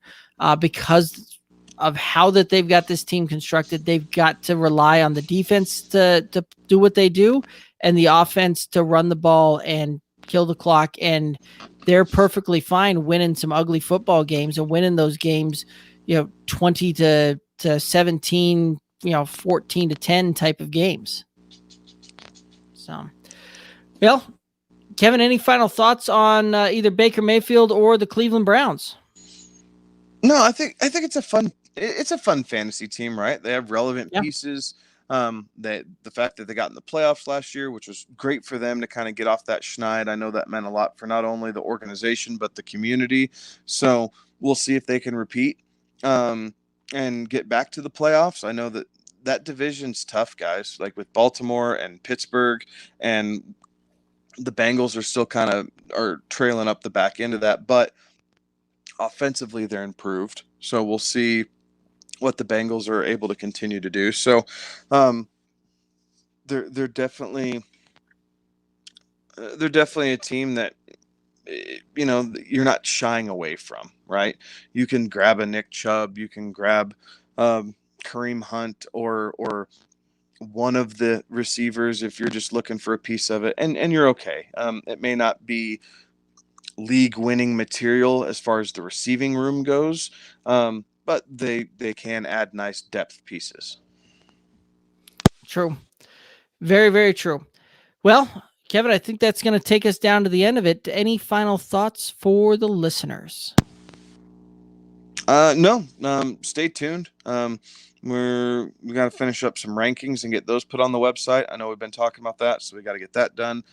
Speaker 2: because of how that they've got this team constructed. They've got to rely on the defense to do what they do, and the offense to run the ball and kill the clock. And they're perfectly fine winning some ugly football games and winning those games, 20 to 17, 14 to 10 type of games. So, well, Kevin, any final thoughts on either Baker Mayfield or the Cleveland Browns?
Speaker 3: No, I think it's a fun fantasy team, right? They have relevant pieces. The fact that they got in the playoffs last year, which was great for them to kind of get off that schneid. I know that meant a lot for not only the organization but the community. So we'll see if they can repeat and get back to the playoffs. I know that division's tough, guys. Like with Baltimore and Pittsburgh, and the Bengals are still kind of trailing up the back end of that, but offensively they're improved. So we'll see what the Bengals are able to continue to do. So they're definitely a team that you're not shying away from, right? You can grab a Nick Chubb, you can grab Kareem Hunt or one of the receivers if you're just looking for a piece of it, and you're okay. It may not be league winning material as far as the receiving room goes, but they can add nice depth pieces.
Speaker 2: True. Very, very true. Well, Kevin, I think that's going to take us down to the end of it. Any final thoughts for the listeners?
Speaker 3: No, stay tuned. We got to finish up some rankings and get those put on the website. I know we've been talking about that, so we got to get that done.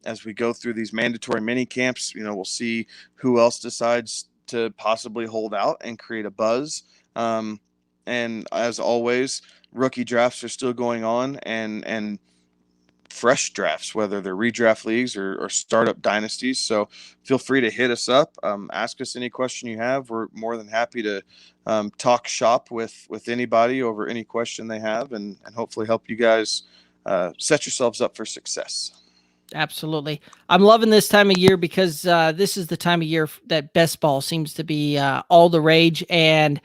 Speaker 3: As we go through these mandatory mini camps, we'll see who else decides to possibly hold out and create a buzz. And as always, rookie drafts are still going on, and fresh drafts, whether they're redraft leagues or startup dynasties. So feel free to hit us up. Ask us any question you have. We're more than happy to talk shop with anybody over any question they have, and hopefully help you guys set yourselves up for success.
Speaker 2: Absolutely. I'm loving this time of year because this is the time of year that best ball seems to be all the rage. And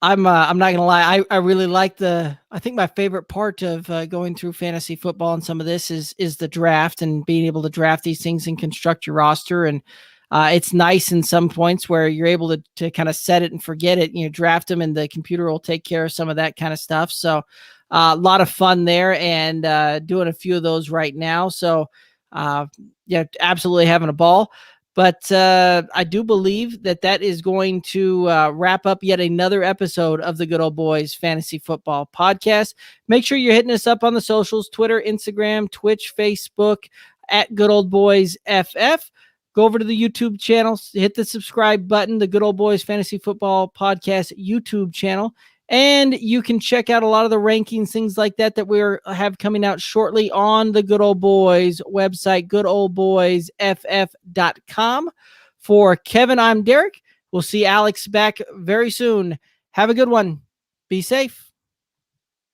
Speaker 2: I'm not gonna lie. I really like I think my favorite part of going through fantasy football and some of this is the draft and being able to draft these things and construct your roster. And it's nice in some points where you're able to kind of set it and forget it. Draft them and the computer will take care of some of that kind of stuff. So a lot of fun there, and doing a few of those right now. So yeah, absolutely having a ball. But I do believe that is going to wrap up yet another episode of the Good Old Boys Fantasy Football Podcast. Make sure you're hitting us up on the socials, Twitter, Instagram, Twitch, Facebook, at Good Old Boys FF. Go over to the YouTube channel, hit the subscribe button, the Good Old Boys Fantasy Football Podcast YouTube channel. And you can check out a lot of the rankings, things like that we have coming out shortly on the Good Old Boys website, goodoldboysff.com. For Kevin, I'm Derek. We'll see Alex back very soon. Have a good one. Be safe.